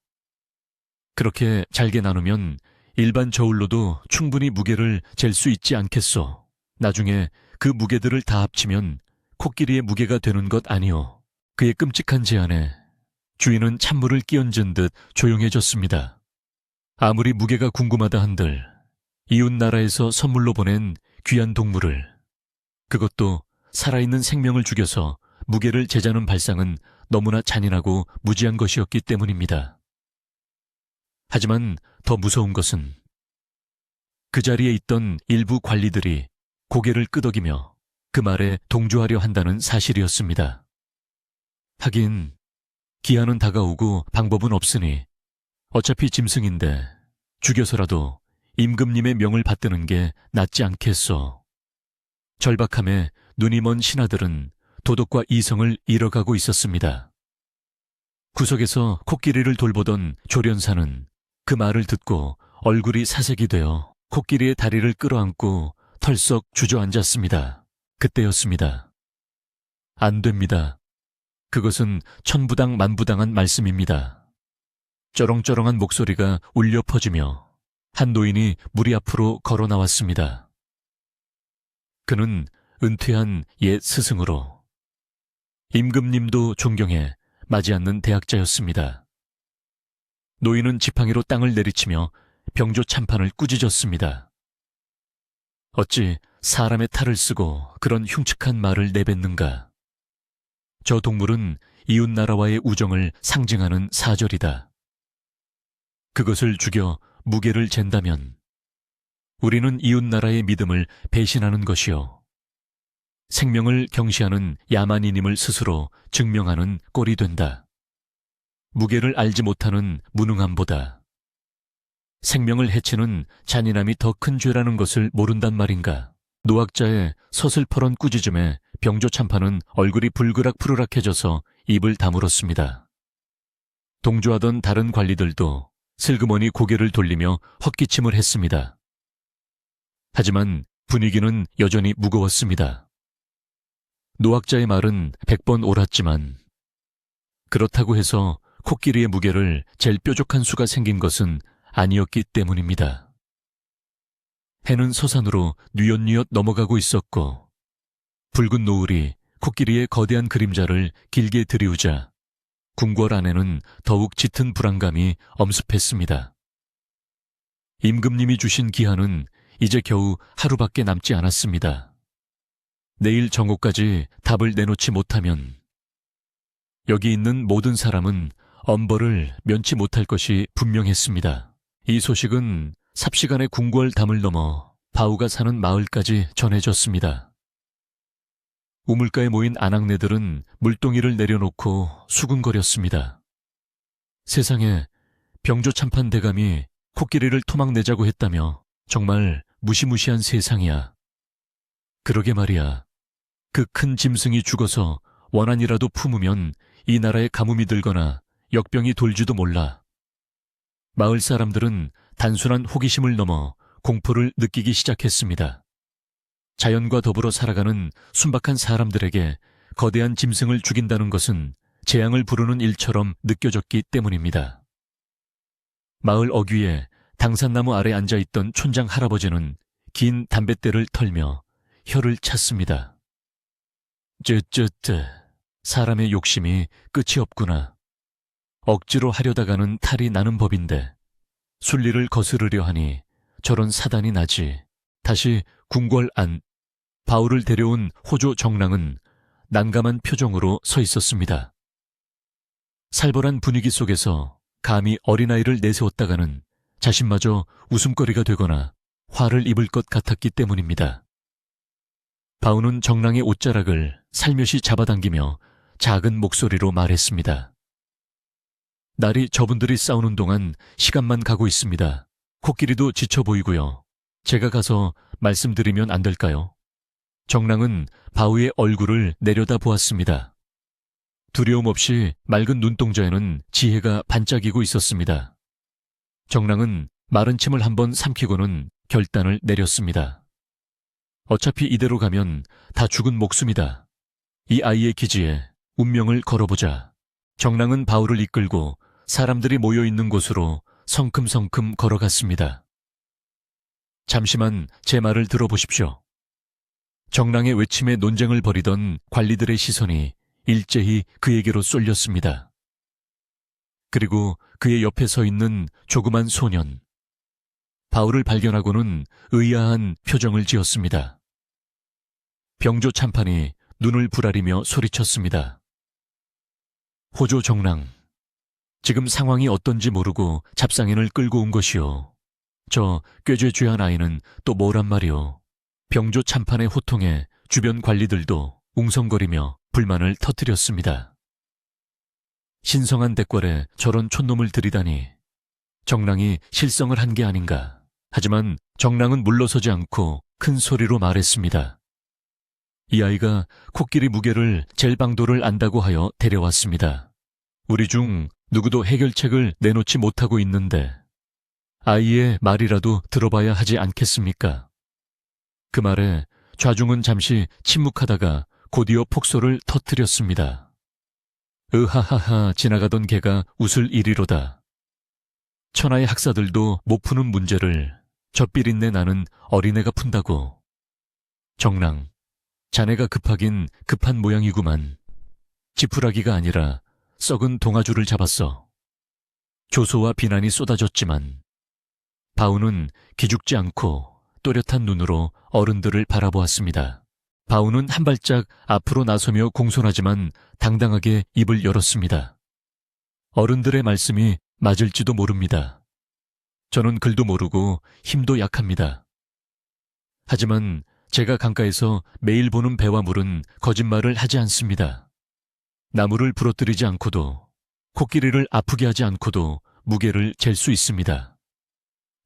그렇게 잘게 나누면 일반 저울로도 충분히 무게를 잴 수 있지 않겠소. 나중에 그 무게들을 다 합치면 코끼리의 무게가 되는 것 아니오. 그의 끔찍한 제안에 주인은 찬물을 끼얹은 듯 조용해졌습니다. 아무리 무게가 궁금하다 한들 이웃 나라에서 선물로 보낸 귀한 동물을, 그것도 살아있는 생명을 죽여서 무게를 재자는 발상은 너무나 잔인하고 무지한 것이었기 때문입니다. 하지만 더 무서운 것은 그 자리에 있던 일부 관리들이 고개를 끄덕이며 그 말에 동조하려 한다는 사실이었습니다. 하긴 기한은 다가오고 방법은 없으니 어차피 짐승인데 죽여서라도 임금님의 명을 받드는 게 낫지 않겠소. 절박함에 눈이 먼 신하들은 도덕과 이성을 잃어가고 있었습니다. 구석에서 코끼리를 돌보던 조련사는 그 말을 듣고 얼굴이 사색이 되어 코끼리의 다리를 끌어안고 털썩 주저앉았습니다. 그때였습니다. 안 됩니다. 그것은 천부당 만부당한 말씀입니다. 쩌렁쩌렁한 목소리가 울려 퍼지며 한 노인이 무리 앞으로 걸어 나왔습니다. 그는 은퇴한 옛 스승으로 임금님도 존경해 마지 않는 대학자였습니다. 노인은 지팡이로 땅을 내리치며 병조 참판을 꾸짖었습니다. 어찌 사람의 탈을 쓰고 그런 흉측한 말을 내뱉는가? 저 동물은 이웃나라와의 우정을 상징하는 사절이다. 그것을 죽여 무게를 잰다면 우리는 이웃나라의 믿음을 배신하는 것이요. 생명을 경시하는 야만인임을 스스로 증명하는 꼴이 된다. 무게를 알지 못하는 무능함보다 생명을 해치는 잔인함이 더 큰 죄라는 것을 모른단 말인가. 노학자의 서슬퍼런 꾸짖음에 병조 참판은 얼굴이 불그락푸르락해져서 입을 다물었습니다. 동조하던 다른 관리들도 슬그머니 고개를 돌리며 헛기침을 했습니다. 하지만 분위기는 여전히 무거웠습니다. 노학자의 말은 100번 옳았지만 그렇다고 해서 코끼리의 무게를 잴 뾰족한 수가 생긴 것은 아니었기 때문입니다. 해는 서산으로 뉘엿뉘엿 넘어가고 있었고 붉은 노을이 코끼리의 거대한 그림자를 길게 들이우자 궁궐 안에는 더욱 짙은 불안감이 엄습했습니다. 임금님이 주신 기한은 이제 겨우 하루밖에 남지 않았습니다. 내일 정오까지 답을 내놓지 못하면 여기 있는 모든 사람은 엄벌을 면치 못할 것이 분명했습니다. 이 소식은 삽시간에 궁궐 담을 넘어 바우가 사는 마을까지 전해졌습니다. 우물가에 모인 아낙네들은 물동이를 내려놓고 수군거렸습니다. 세상에 병조 참판 대감이 코끼리를 토막내자고 했다며 정말 무시무시한 세상이야. 그러게 말이야. 그 큰 짐승이 죽어서 원한이라도 품으면 이 나라에 가뭄이 들거나 역병이 돌지도 몰라. 마을 사람들은 단순한 호기심을 넘어 공포를 느끼기 시작했습니다. 자연과 더불어 살아가는 순박한 사람들에게 거대한 짐승을 죽인다는 것은 재앙을 부르는 일처럼 느껴졌기 때문입니다. 마을 어귀에 당산나무 아래 앉아있던 촌장 할아버지는 긴 담뱃대를 털며 혀를 찼습니다. 쯔쯔쯔, 사람의 욕심이 끝이 없구나. 억지로 하려다가는 탈이 나는 법인데 순리를 거스르려 하니 저런 사단이 나지. 다시 궁궐 안 바울을 데려온 호조 정랑은 난감한 표정으로 서 있었습니다. 살벌한 분위기 속에서 감히 어린아이를 내세웠다가는 자신마저 웃음거리가 되거나 화를 입을 것 같았기 때문입니다. 바울은 정랑의 옷자락을 살며시 잡아당기며 작은 목소리로 말했습니다. 날이 저분들이 싸우는 동안 시간만 가고 있습니다. 코끼리도 지쳐 보이고요. 제가 가서 말씀드리면 안 될까요? 정랑은 바우의 얼굴을 내려다 보았습니다. 두려움 없이 맑은 눈동자에는 지혜가 반짝이고 있었습니다. 정랑은 마른 침을 한번 삼키고는 결단을 내렸습니다. 어차피 이대로 가면 다 죽은 목숨이다. 이 아이의 기지에 운명을 걸어보자. 정랑은 바울을 이끌고 사람들이 모여있는 곳으로 성큼성큼 걸어갔습니다. 잠시만 제 말을 들어보십시오. 정랑의 외침에 논쟁을 벌이던 관리들의 시선이 일제히 그에게로 쏠렸습니다. 그리고 그의 옆에 서 있는 조그만 소년. 바울을 발견하고는 의아한 표정을 지었습니다. 병조 참판이 눈을 부라리며 소리쳤습니다. 호조 정랑, 지금 상황이 어떤지 모르고 잡상인을 끌고 온 것이오. 저 꾀죄죄한 아이는 또 뭐란 말이오. 병조 참판의 호통에 주변 관리들도 웅성거리며 불만을 터뜨렸습니다. 신성한 대궐에 저런 촌놈을 들이다니 정랑이 실성을 한 게 아닌가. 하지만 정랑은 물러서지 않고 큰 소리로 말했습니다. 이 아이가 코끼리 무게를 잴 방도를 안다고 하여 데려왔습니다. 우리 중 누구도 해결책을 내놓지 못하고 있는데 아이의 말이라도 들어봐야 하지 않겠습니까? 그 말에 좌중은 잠시 침묵하다가 곧이어 폭소를 터뜨렸습니다. 으하하하 지나가던 개가 웃을 일이로다. 천하의 학사들도 못 푸는 문제를 저 삐린내 나는 어린애가 푼다고. 정랑, 자네가 급하긴 급한 모양이구만. 지푸라기가 아니라 썩은 동아줄을 잡았어. 조소와 비난이 쏟아졌지만 바우는 기죽지 않고 또렷한 눈으로 어른들을 바라보았습니다. 바우는 한 발짝 앞으로 나서며 공손하지만 당당하게 입을 열었습니다. 어른들의 말씀이 맞을지도 모릅니다. 저는 글도 모르고 힘도 약합니다. 하지만 제가 강가에서 매일 보는 배와 물은 거짓말을 하지 않습니다. 나무를 부러뜨리지 않고도 코끼리를 아프게 하지 않고도 무게를 잴 수 있습니다.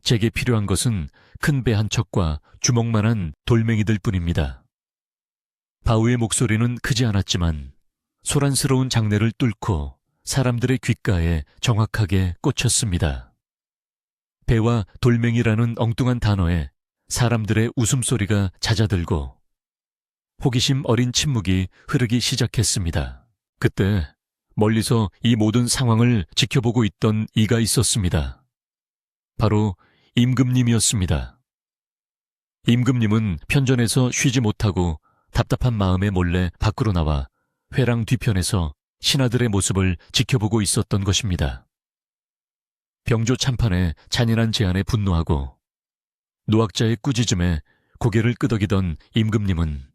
제게 필요한 것은 큰 배 한 척과 주먹만한 돌멩이들 뿐입니다. 바우의 목소리는 크지 않았지만 소란스러운 장내를 뚫고 사람들의 귓가에 정확하게 꽂혔습니다. 배와 돌멩이라는 엉뚱한 단어에 사람들의 웃음소리가 잦아들고 호기심 어린 침묵이 흐르기 시작했습니다. 그때 멀리서 이 모든 상황을 지켜보고 있던 이가 있었습니다. 바로 임금님이었습니다. 임금님은 편전에서 쉬지 못하고 답답한 마음에 몰래 밖으로 나와 회랑 뒤편에서 신하들의 모습을 지켜보고 있었던 것입니다. 병조 참판의 잔인한 제안에 분노하고 노학자의 꾸짖음에 고개를 끄덕이던 임금님은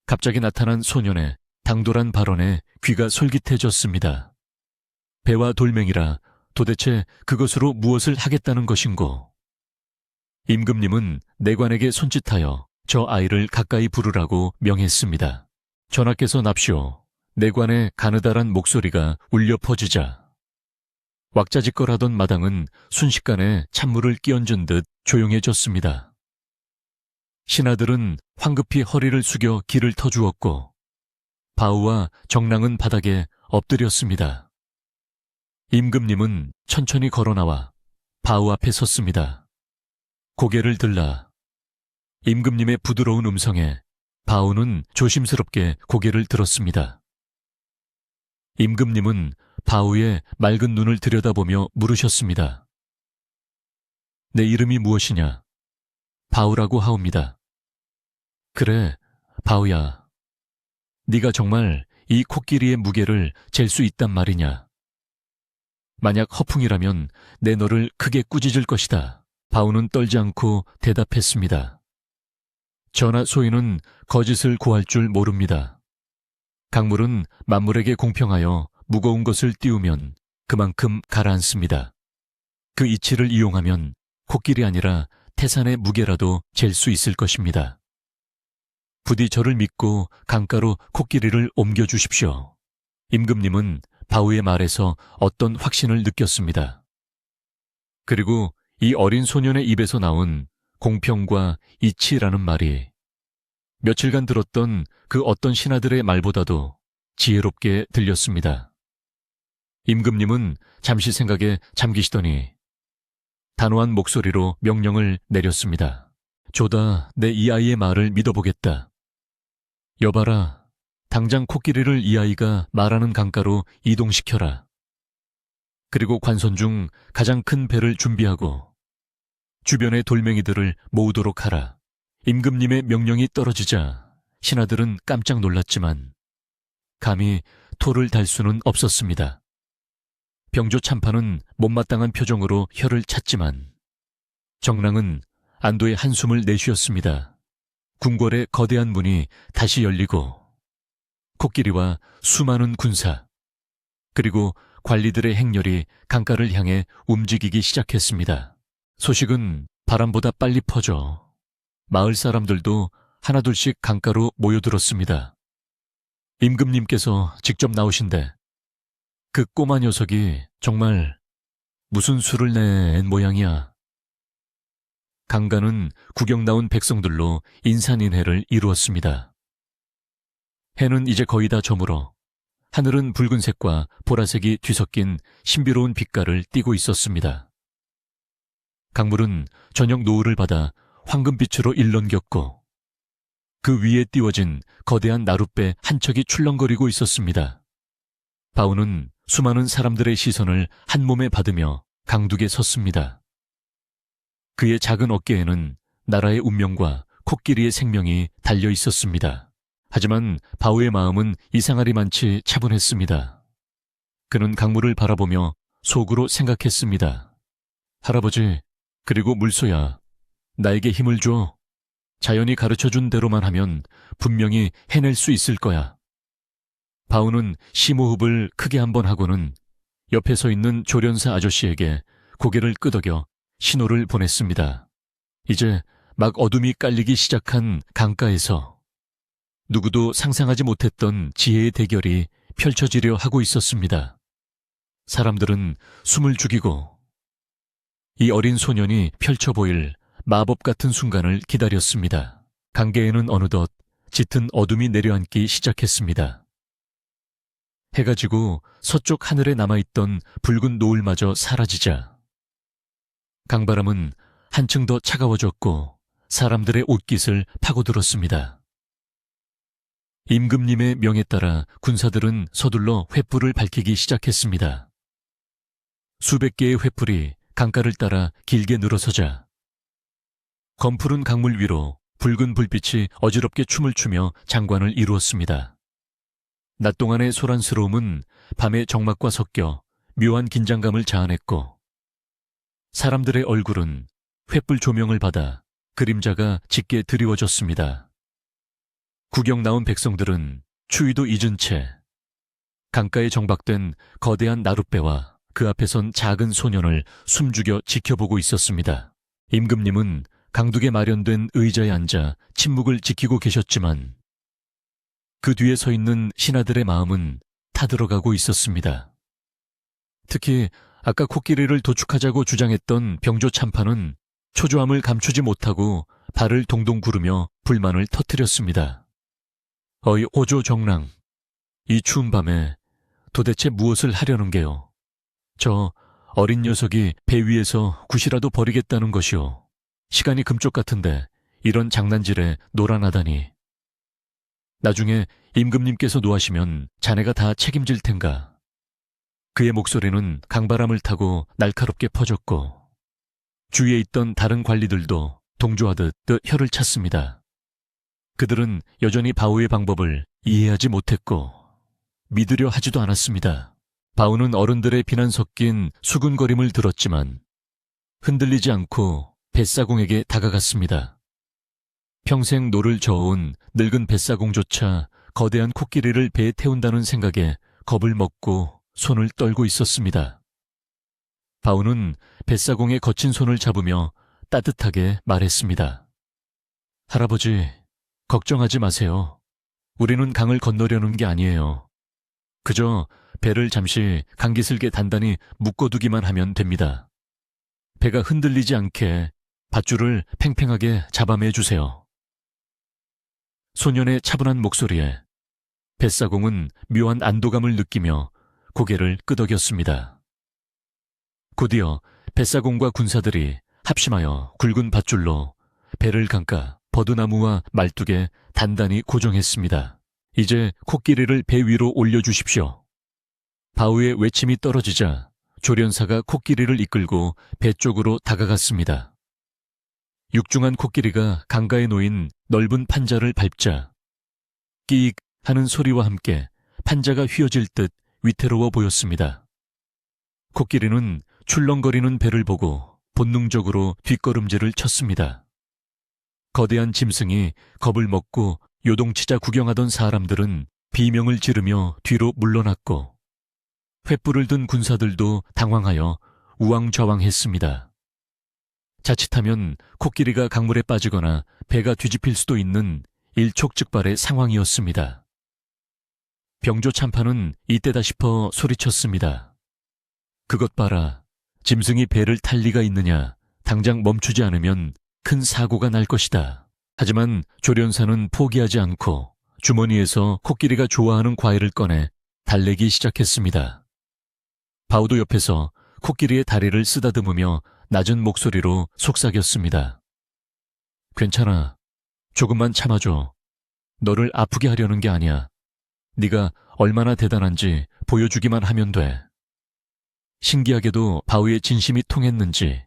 갑자기 나타난 소년의 당돌한 발언에 귀가 솔깃해졌습니다. 배와 돌멩이라 도대체 그것으로 무엇을 하겠다는 것인고. 임금님은 내관에게 손짓하여 저 아이를 가까이 부르라고 명했습니다. 전하께서 납시오. 내관의 가느다란 목소리가 울려 퍼지자 왁자지껄하던 마당은 순식간에 찬물을 끼얹은 듯 조용해졌습니다. 신하들은 황급히 허리를 숙여 길을 터주었고 바우와 정랑은 바닥에 엎드렸습니다. 임금님은 천천히 걸어나와 바우 앞에 섰습니다. 고개를 들라 임금님의 부드러운 음성에 바우는 조심스럽게 고개를 들었습니다. 임금님은 바우의 맑은 눈을 들여다보며 물으셨습니다. 내 이름이 무엇이냐? 바우라고 하옵니다. 그래, 바우야. 네가 정말 이 코끼리의 무게를 잴 수 있단 말이냐? 만약 허풍이라면 내 너를 크게 꾸짖을 것이다. 바우는 떨지 않고 대답했습니다. 저나 소인은 거짓을 고할 줄 모릅니다. 강물은 만물에게 공평하여 무거운 것을 띄우면 그만큼 가라앉습니다. 그 이치를 이용하면 코끼리 아니라 태산의 무게라도 잴 수 있을 것입니다. 부디 저를 믿고 강가로 코끼리를 옮겨주십시오. 임금님은 바우의 말에서 어떤 확신을 느꼈습니다. 그리고 이 어린 소년의 입에서 나온 공평과 이치라는 말이 며칠간 들었던 그 어떤 신하들의 말보다도 지혜롭게 들렸습니다. 임금님은 잠시 생각에 잠기시더니 단호한 목소리로 명령을 내렸습니다. 조다, 내 이 아이의 말을 믿어보겠다. 여봐라, 당장 코끼리를 이 아이가 말하는 강가로 이동시켜라. 그리고 관선 중 가장 큰 배를 준비하고 주변의 돌멩이들을 모으도록 하라. 임금님의 명령이 떨어지자 신하들은 깜짝 놀랐지만 감히 토를 달 수는 없었습니다. 병조 참판은 못마땅한 표정으로 혀를 찼지만 정랑은 안도의 한숨을 내쉬었습니다. 궁궐의 거대한 문이 다시 열리고 코끼리와 수많은 군사 그리고 관리들의 행렬이 강가를 향해 움직이기 시작했습니다. 소식은 바람보다 빨리 퍼져 마을 사람들도 하나둘씩 강가로 모여들었습니다. 임금님께서 직접 나오신데 그 꼬마 녀석이 정말 무슨 수를 낸 모양이야. 강가는 구경 나온 백성들로 인산인해를 이루었습니다. 해는 이제 거의 다 저물어 하늘은 붉은색과 보라색이 뒤섞인 신비로운 빛깔을 띠고 있었습니다. 강물은 저녁 노을을 받아 황금빛으로 일렁겼고 그 위에 띄워진 거대한 나룻배 한 척이 출렁거리고 있었습니다. 바우는 수많은 사람들의 시선을 한 몸에 받으며 강둑에 섰습니다. 그의 작은 어깨에는 나라의 운명과 코끼리의 생명이 달려 있었습니다. 하지만 바우의 마음은 이상하리만치 차분했습니다. 그는 강물을 바라보며 속으로 생각했습니다. 할아버지, 그리고 물소야, 나에게 힘을 줘. 자연이 가르쳐준 대로만 하면 분명히 해낼 수 있을 거야. 바우는 심호흡을 크게 한번 하고는 옆에 서 있는 조련사 아저씨에게 고개를 끄덕여 신호를 보냈습니다. 이제 막 어둠이 깔리기 시작한 강가에서 누구도 상상하지 못했던 지혜의 대결이 펼쳐지려 하고 있었습니다. 사람들은 숨을 죽이고 이 어린 소년이 펼쳐 보일 마법 같은 순간을 기다렸습니다. 강계에는 어느덧 짙은 어둠이 내려앉기 시작했습니다. 해가 지고 서쪽 하늘에 남아있던 붉은 노을마저 사라지자 강바람은 한층 더 차가워졌고 사람들의 옷깃을 파고들었습니다. 임금님의 명에 따라 군사들은 서둘러 횃불을 밝히기 시작했습니다. 수백 개의 횃불이 강가를 따라 길게 늘어서자 검푸른 강물 위로 붉은 불빛이 어지럽게 춤을 추며 장관을 이루었습니다. 낮 동안의 소란스러움은 밤의 정막과 섞여 묘한 긴장감을 자아냈고 사람들의 얼굴은 횃불 조명을 받아 그림자가 짙게 드리워졌습니다. 구경 나온 백성들은 추위도 잊은 채 강가에 정박된 거대한 나룻배와 그 앞에 선 작은 소년을 숨죽여 지켜보고 있었습니다. 임금님은 강둑에 마련된 의자에 앉아 침묵을 지키고 계셨지만 그 뒤에 서 있는 신하들의 마음은 타들어가고 있었습니다. 특히 아까 코끼리를 도축하자고 주장했던 병조 참판은 초조함을 감추지 못하고 발을 동동 구르며 불만을 터뜨렸습니다. 어이 오조 정랑, 이 추운 밤에 도대체 무엇을 하려는 게요? 저 어린 녀석이 배 위에서 굿이라도 버리겠다는 것이오. 시간이 금쪽 같은데 이런 장난질에 놀아나다니. 나중에 임금님께서 노하시면 자네가 다 책임질 텐가. 그의 목소리는 강바람을 타고 날카롭게 퍼졌고 주위에 있던 다른 관리들도 동조하듯 혀를 찼습니다. 그들은 여전히 바우의 방법을 이해하지 못했고 믿으려 하지도 않았습니다. 바우는 어른들의 비난 섞인 수군거림을 들었지만 흔들리지 않고 뱃사공에게 다가갔습니다. 평생 노를 저어온 늙은 뱃사공조차 거대한 코끼리를 배에 태운다는 생각에 겁을 먹고 손을 떨고 있었습니다. 바우는 뱃사공의 거친 손을 잡으며 따뜻하게 말했습니다. 할아버지, 걱정하지 마세요. 우리는 강을 건너려는 게 아니에요. 그저 배를 잠시 강기슬게 단단히 묶어두기만 하면 됩니다. 배가 흔들리지 않게 밧줄을 팽팽하게 잡아매 주세요. 소년의 차분한 목소리에 뱃사공은 묘한 안도감을 느끼며 고개를 끄덕였습니다. 곧이어 뱃사공과 군사들이 합심하여 굵은 밧줄로 배를 감가 버드나무와 말뚝에 단단히 고정했습니다. 이제 코끼리를 배 위로 올려주십시오. 바우의 외침이 떨어지자 조련사가 코끼리를 이끌고 배 쪽으로 다가갔습니다. 육중한 코끼리가 강가에 놓인 넓은 판자를 밟자 끼익 하는 소리와 함께 판자가 휘어질 듯 위태로워 보였습니다. 코끼리는 출렁거리는 배를 보고 본능적으로 뒷걸음질을 쳤습니다. 거대한 짐승이 겁을 먹고 요동치자 구경하던 사람들은 비명을 지르며 뒤로 물러났고 횃불을 든 군사들도 당황하여 우왕좌왕했습니다. 자칫하면 코끼리가 강물에 빠지거나 배가 뒤집힐 수도 있는 일촉즉발의 상황이었습니다. 병조 참판은 이때다 싶어 소리쳤습니다. 그것 봐라. 짐승이 배를 탈 리가 있느냐. 당장 멈추지 않으면 큰 사고가 날 것이다. 하지만 조련사는 포기하지 않고 주머니에서 코끼리가 좋아하는 과일을 꺼내 달래기 시작했습니다. 바우도 옆에서 코끼리의 다리를 쓰다듬으며 낮은 목소리로 속삭였습니다. 괜찮아. 조금만 참아줘. 너를 아프게 하려는 게 아니야. 네가 얼마나 대단한지 보여주기만 하면 돼. 신기하게도 바우의 진심이 통했는지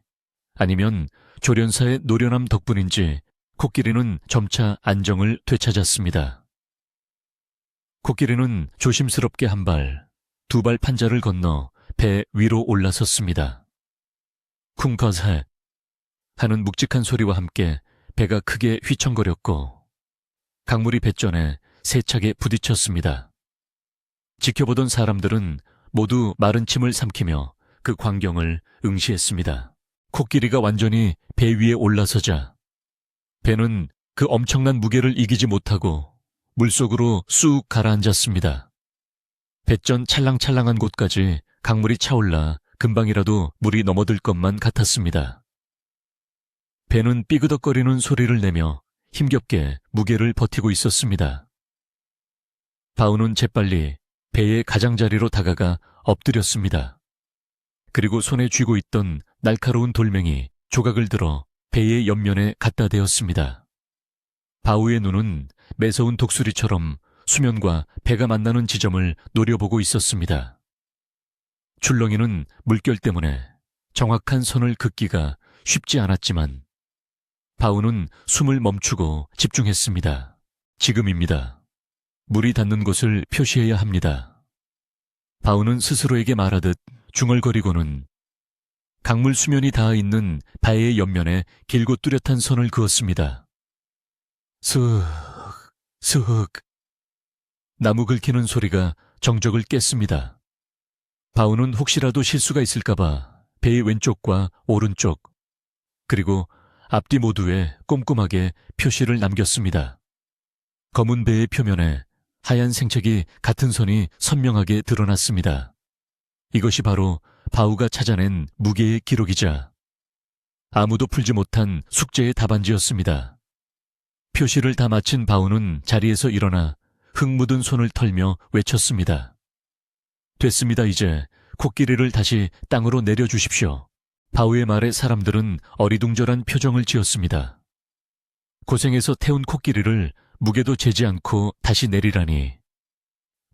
아니면 조련사의 노련함 덕분인지 코끼리는 점차 안정을 되찾았습니다. 코끼리는 조심스럽게 한 발, 두 발 판자를 건너 배 위로 올라섰습니다. 쿵컷해 하는 묵직한 소리와 함께 배가 크게 휘청거렸고 강물이 뱃전에 세차게 부딪혔습니다. 지켜보던 사람들은 모두 마른 침을 삼키며 그 광경을 응시했습니다. 코끼리가 완전히 배 위에 올라서자 배는 그 엄청난 무게를 이기지 못하고 물속으로 쑥 가라앉았습니다. 뱃전 찰랑찰랑한 곳까지 강물이 차올라 금방이라도 물이 넘어들 것만 같았습니다. 배는 삐그덕거리는 소리를 내며 힘겹게 무게를 버티고 있었습니다. 바우는 재빨리 배의 가장자리로 다가가 엎드렸습니다. 그리고 손에 쥐고 있던 날카로운 돌멩이 조각을 들어 배의 옆면에 갖다 대었습니다. 바우의 눈은 매서운 독수리처럼 수면과 배가 만나는 지점을 노려보고 있었습니다. 출렁이는 물결 때문에 정확한 선을 긋기가 쉽지 않았지만 바우는 숨을 멈추고 집중했습니다. 지금입니다. 물이 닿는 곳을 표시해야 합니다. 바우는 스스로에게 말하듯 중얼거리고는 강물 수면이 닿아 있는 바의 옆면에 길고 뚜렷한 선을 그었습니다. 슥, 슥. 나무 긁히는 소리가 정적을 깼습니다. 바우는 혹시라도 실수가 있을까봐 배의 왼쪽과 오른쪽 그리고 앞뒤 모두에 꼼꼼하게 표시를 남겼습니다. 검은 배의 표면에 하얀 생책이 같은 선이 선명하게 드러났습니다. 이것이 바로 바우가 찾아낸 무게의 기록이자 아무도 풀지 못한 숙제의 답안지였습니다. 표시를 다 마친 바우는 자리에서 일어나 흙 묻은 손을 털며 외쳤습니다. 됐습니다. 이제 코끼리를 다시 땅으로 내려주십시오. 바우의 말에 사람들은 어리둥절한 표정을 지었습니다. 고생해서 태운 코끼리를 무게도 재지 않고 다시 내리라니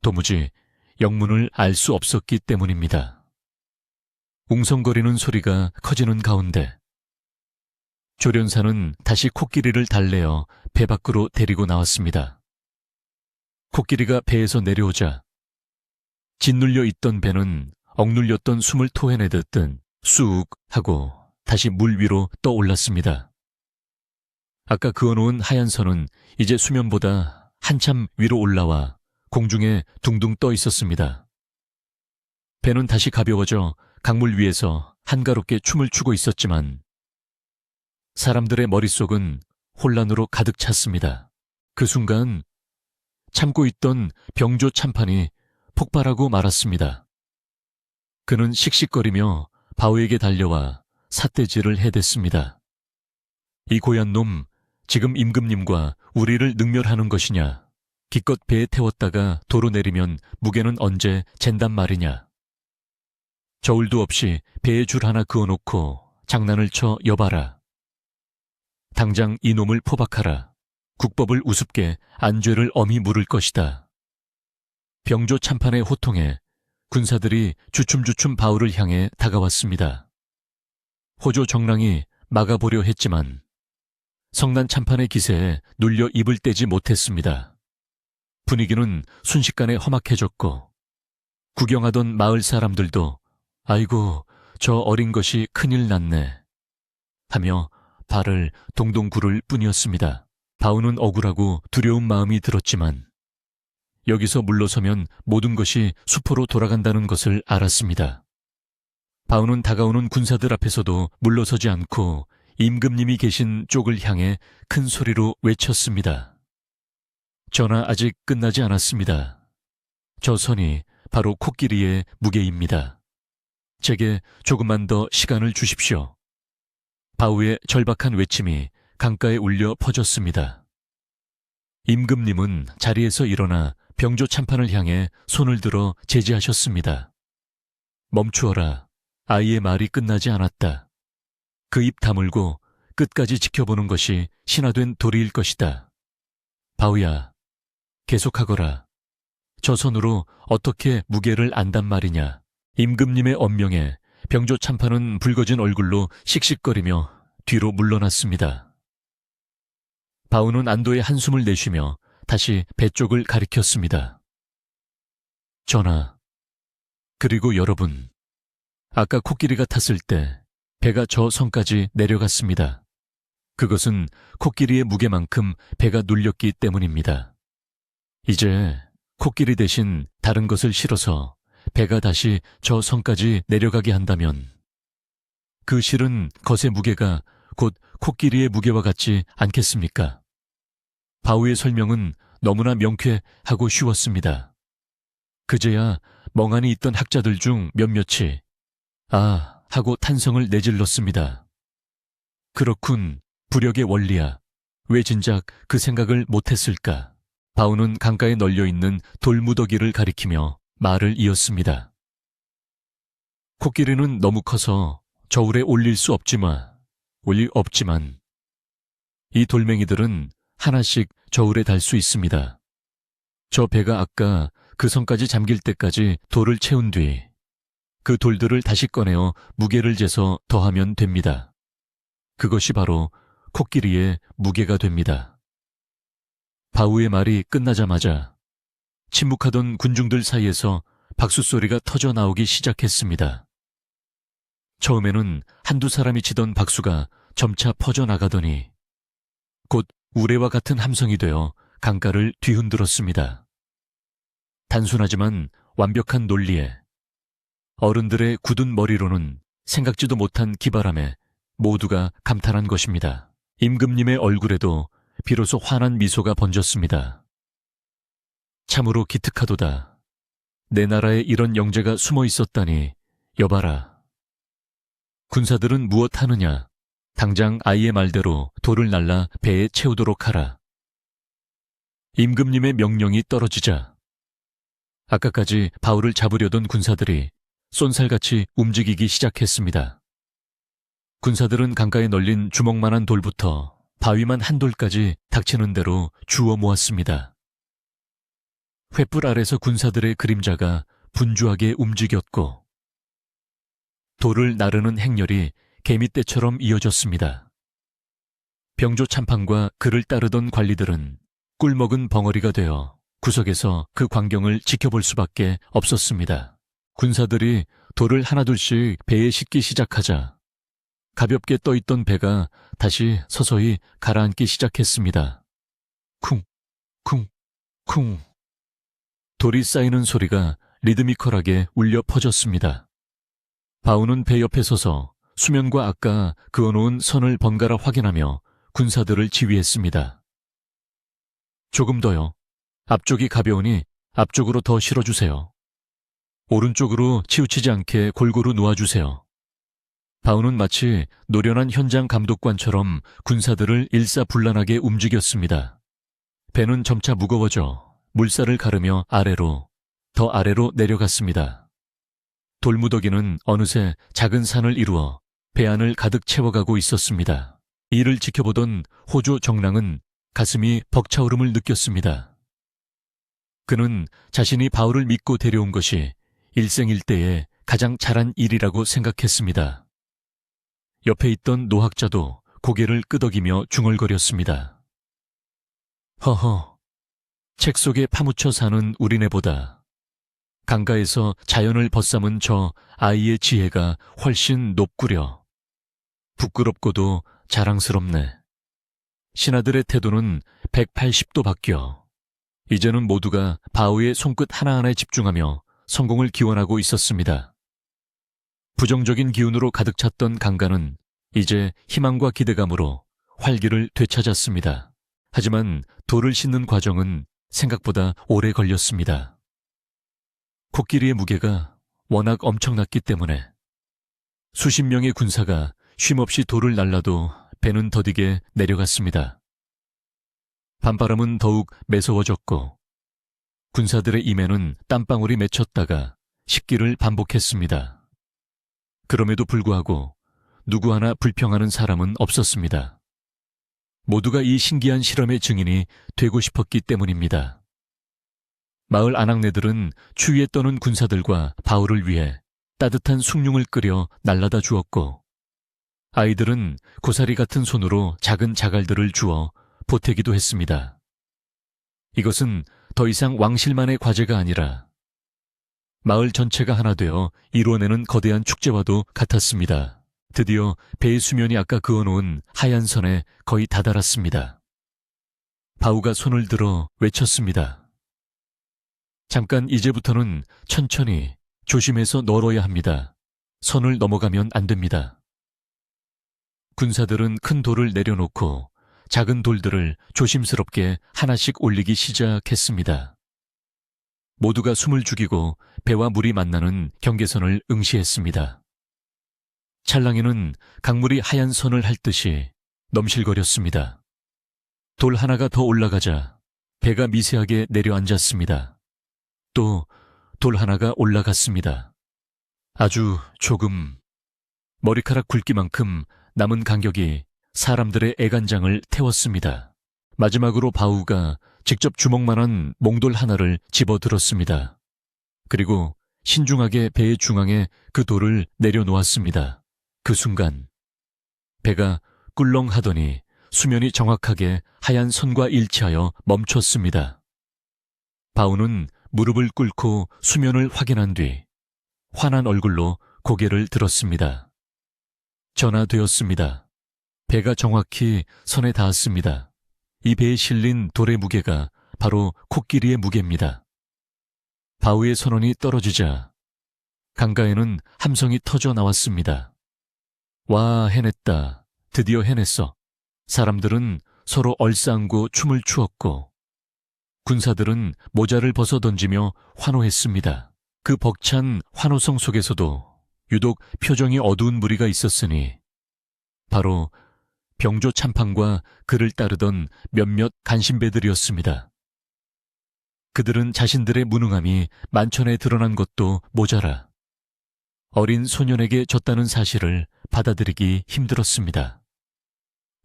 도무지 영문을 알 수 없었기 때문입니다. 웅성거리는 소리가 커지는 가운데 조련사는 다시 코끼리를 달래어 배 밖으로 데리고 나왔습니다. 코끼리가 배에서 내려오자 짓눌려 있던 배는 억눌렸던 숨을 토해내듯 쑥 하고 다시 물 위로 떠올랐습니다. 아까 그어놓은 하얀 선은 이제 수면보다 한참 위로 올라와 공중에 둥둥 떠 있었습니다. 배는 다시 가벼워져 강물 위에서 한가롭게 춤을 추고 있었지만 사람들의 머릿속은 혼란으로 가득 찼습니다. 그 순간 참고 있던 병조 참판이 폭발하고 말았습니다. 그는 씩씩거리며 바우에게 달려와 삿대질을 해댔습니다. 이 고얀 놈, 지금 임금님과 우리를 능멸하는 것이냐? 기껏 배에 태웠다가 도로 내리면 무게는 언제 잰단 말이냐? 저울도 없이 배에 줄 하나 그어놓고 장난을 쳐 여봐라. 당장 이놈을 포박하라. 국법을 우습게 안죄를 엄히 물을 것이다. 병조 참판의 호통에 군사들이 주춤주춤 바울을 향해 다가왔습니다. 호조 정랑이 막아보려 했지만 성난 참판의 기세에 눌려 입을 떼지 못했습니다. 분위기는 순식간에 험악해졌고 구경하던 마을 사람들도 아이고 저 어린 것이 큰일 났네 하며 발을 동동 구를 뿐이었습니다. 바우는 억울하고 두려운 마음이 들었지만 여기서 물러서면 모든 것이 수포로 돌아간다는 것을 알았습니다. 바우는 다가오는 군사들 앞에서도 물러서지 않고 임금님이 계신 쪽을 향해 큰 소리로 외쳤습니다. 전하, 아직 끝나지 않았습니다. 저 선이 바로 코끼리의 무게입니다. 제게 조금만 더 시간을 주십시오. 바우의 절박한 외침이 강가에 울려 퍼졌습니다. 임금님은 자리에서 일어나 병조 참판을 향해 손을 들어 제지하셨습니다. 멈추어라. 아이의 말이 끝나지 않았다. 그 입 다물고 끝까지 지켜보는 것이 신화된 도리일 것이다. 바우야, 계속하거라. 저 손으로 어떻게 무게를 안단 말이냐. 임금님의 엄명에 병조 참판은 붉어진 얼굴로 씩씩거리며 뒤로 물러났습니다. 바우는 안도의 한숨을 내쉬며 다시 배 쪽을 가리켰습니다. 전하, 그리고 여러분, 아까 코끼리가 탔을 때 배가 저 선까지 내려갔습니다. 그것은 코끼리의 무게만큼 배가 눌렸기 때문입니다. 이제 코끼리 대신 다른 것을 실어서 배가 다시 저 선까지 내려가게 한다면 그 실은 것의 무게가 곧 코끼리의 무게와 같지 않겠습니까? 바우의 설명은 너무나 명쾌하고 쉬웠습니다. 그제야 멍하니 있던 학자들 중 몇몇이 아 하고 탄성을 내질렀습니다. 그렇군, 부력의 원리야. 왜 진작 그 생각을 못했을까? 바우는 강가에 널려있는 돌무더기를 가리키며 말을 이었습니다. 코끼리는 너무 커서 저울에 올릴 수 없지만 이 돌멩이들은 하나씩 저울에 달 수 있습니다. 저 배가 아까 그 선까지 잠길 때까지 돌을 채운 뒤 그 돌들을 다시 꺼내어 무게를 재서 더하면 됩니다. 그것이 바로 코끼리의 무게가 됩니다. 바우의 말이 끝나자마자 침묵하던 군중들 사이에서 박수 소리가 터져 나오기 시작했습니다. 처음에는 한두 사람이 치던 박수가 점차 퍼져나가더니 곧 우레와 같은 함성이 되어 강가를 뒤흔들었습니다. 단순하지만 완벽한 논리에 어른들의 굳은 머리로는 생각지도 못한 기발함에 모두가 감탄한 것입니다. 임금님의 얼굴에도 비로소 환한 미소가 번졌습니다. 참으로 기특하도다. 내 나라에 이런 영재가 숨어 있었다니. 여봐라. 군사들은 무엇 하느냐. 당장 아이의 말대로 돌을 날라 배에 채우도록 하라. 임금님의 명령이 떨어지자 아까까지 바울을 잡으려던 군사들이 쏜살같이 움직이기 시작했습니다. 군사들은 강가에 널린 주먹만한 돌부터 바위만 한 돌까지 닥치는 대로 주워 모았습니다. 횃불 아래서 군사들의 그림자가 분주하게 움직였고 돌을 나르는 행렬이 개미떼처럼 이어졌습니다. 병조 참판과 그를 따르던 관리들은 꿀먹은 벙어리가 되어 구석에서 그 광경을 지켜볼 수밖에 없었습니다. 군사들이 돌을 하나둘씩 배에 싣기 시작하자 가볍게 떠있던 배가 다시 서서히 가라앉기 시작했습니다. 쿵, 쿵, 쿵. 돌이 쌓이는 소리가 리드미컬하게 울려 퍼졌습니다. 바우는 배 옆에 서서 수면과 아까 그어놓은 선을 번갈아 확인하며 군사들을 지휘했습니다. 조금 더요. 앞쪽이 가벼우니 앞쪽으로 더 실어주세요. 오른쪽으로 치우치지 않게 골고루 놓아주세요. 바우는 마치 노련한 현장 감독관처럼 군사들을 일사불란하게 움직였습니다. 배는 점차 무거워져 물살을 가르며 아래로, 더 아래로 내려갔습니다. 돌무더기는 어느새 작은 산을 이루어 배 안을 가득 채워가고 있었습니다. 이를 지켜보던 호조 정랑은 가슴이 벅차오름을 느꼈습니다. 그는 자신이 바울을 믿고 데려온 것이 일생일대에 가장 잘한 일이라고 생각했습니다. 옆에 있던 노학자도 고개를 끄덕이며 중얼거렸습니다. 허허, 책 속에 파묻혀 사는 우리네보다 강가에서 자연을 벗삼은 저 아이의 지혜가 훨씬 높구려. 부끄럽고도 자랑스럽네. 신하들의 태도는 180도 바뀌어 이제는 모두가 바우의 손끝 하나하나에 집중하며 성공을 기원하고 있었습니다. 부정적인 기운으로 가득 찼던 강가는 이제 희망과 기대감으로 활기를 되찾았습니다. 하지만 돌을 싣는 과정은 생각보다 오래 걸렸습니다. 코끼리의 무게가 워낙 엄청났기 때문에 수십 명의 군사가 쉼없이 돌을 날라도 배는 더디게 내려갔습니다. 밤바람은 더욱 매서워졌고 군사들의 임에는 땀방울이 맺혔다가 식기를 반복했습니다. 그럼에도 불구하고 누구 하나 불평하는 사람은 없었습니다. 모두가 이 신기한 실험의 증인이 되고 싶었기 때문입니다. 마을 아낙네들은 추위에 떠는 군사들과 바울을 위해 따뜻한 숭늉을 끓여 날라다 주었고 아이들은 고사리 같은 손으로 작은 자갈들을 주어 보태기도 했습니다. 이것은 더 이상 왕실만의 과제가 아니라 마을 전체가 하나 되어 이루어내는 거대한 축제와도 같았습니다. 드디어 배의 수면이 아까 그어놓은 하얀 선에 거의 다다랐습니다. 바우가 손을 들어 외쳤습니다. 잠깐 이제부터는 천천히 조심해서 널어야 합니다. 선을 넘어가면 안 됩니다. 군사들은 큰 돌을 내려놓고 작은 돌들을 조심스럽게 하나씩 올리기 시작했습니다. 모두가 숨을 죽이고 배와 물이 만나는 경계선을 응시했습니다. 찰랑이는 강물이 하얀 선을 핥듯이 넘실거렸습니다. 돌 하나가 더 올라가자 배가 미세하게 내려앉았습니다. 또 돌 하나가 올라갔습니다. 아주 조금, 머리카락 굵기만큼 남은 간격이 사람들의 애간장을 태웠습니다. 마지막으로 바우가 직접 주먹만한 몽돌 하나를 집어들었습니다. 그리고 신중하게 배의 중앙에 그 돌을 내려놓았습니다. 그 순간 배가 꿀렁하더니 수면이 정확하게 하얀 선과 일치하여 멈췄습니다. 바우는 무릎을 꿇고 수면을 확인한 뒤 환한 얼굴로 고개를 들었습니다. 전화되었습니다. 배가 정확히 선에 닿았습니다. 이 배에 실린 돌의 무게가 바로 코끼리의 무게입니다. 바우의 선원이 떨어지자 강가에는 함성이 터져 나왔습니다. 와, 해냈다. 드디어 해냈어. 사람들은 서로 얼싸안고 춤을 추었고 군사들은 모자를 벗어 던지며 환호했습니다. 그 벅찬 환호성 속에서도 유독 표정이 어두운 무리가 있었으니 바로 병조 참판과 그를 따르던 몇몇 간신배들이었습니다. 그들은 자신들의 무능함이 만천에 드러난 것도 모자라 어린 소년에게 졌다는 사실을 받아들이기 힘들었습니다.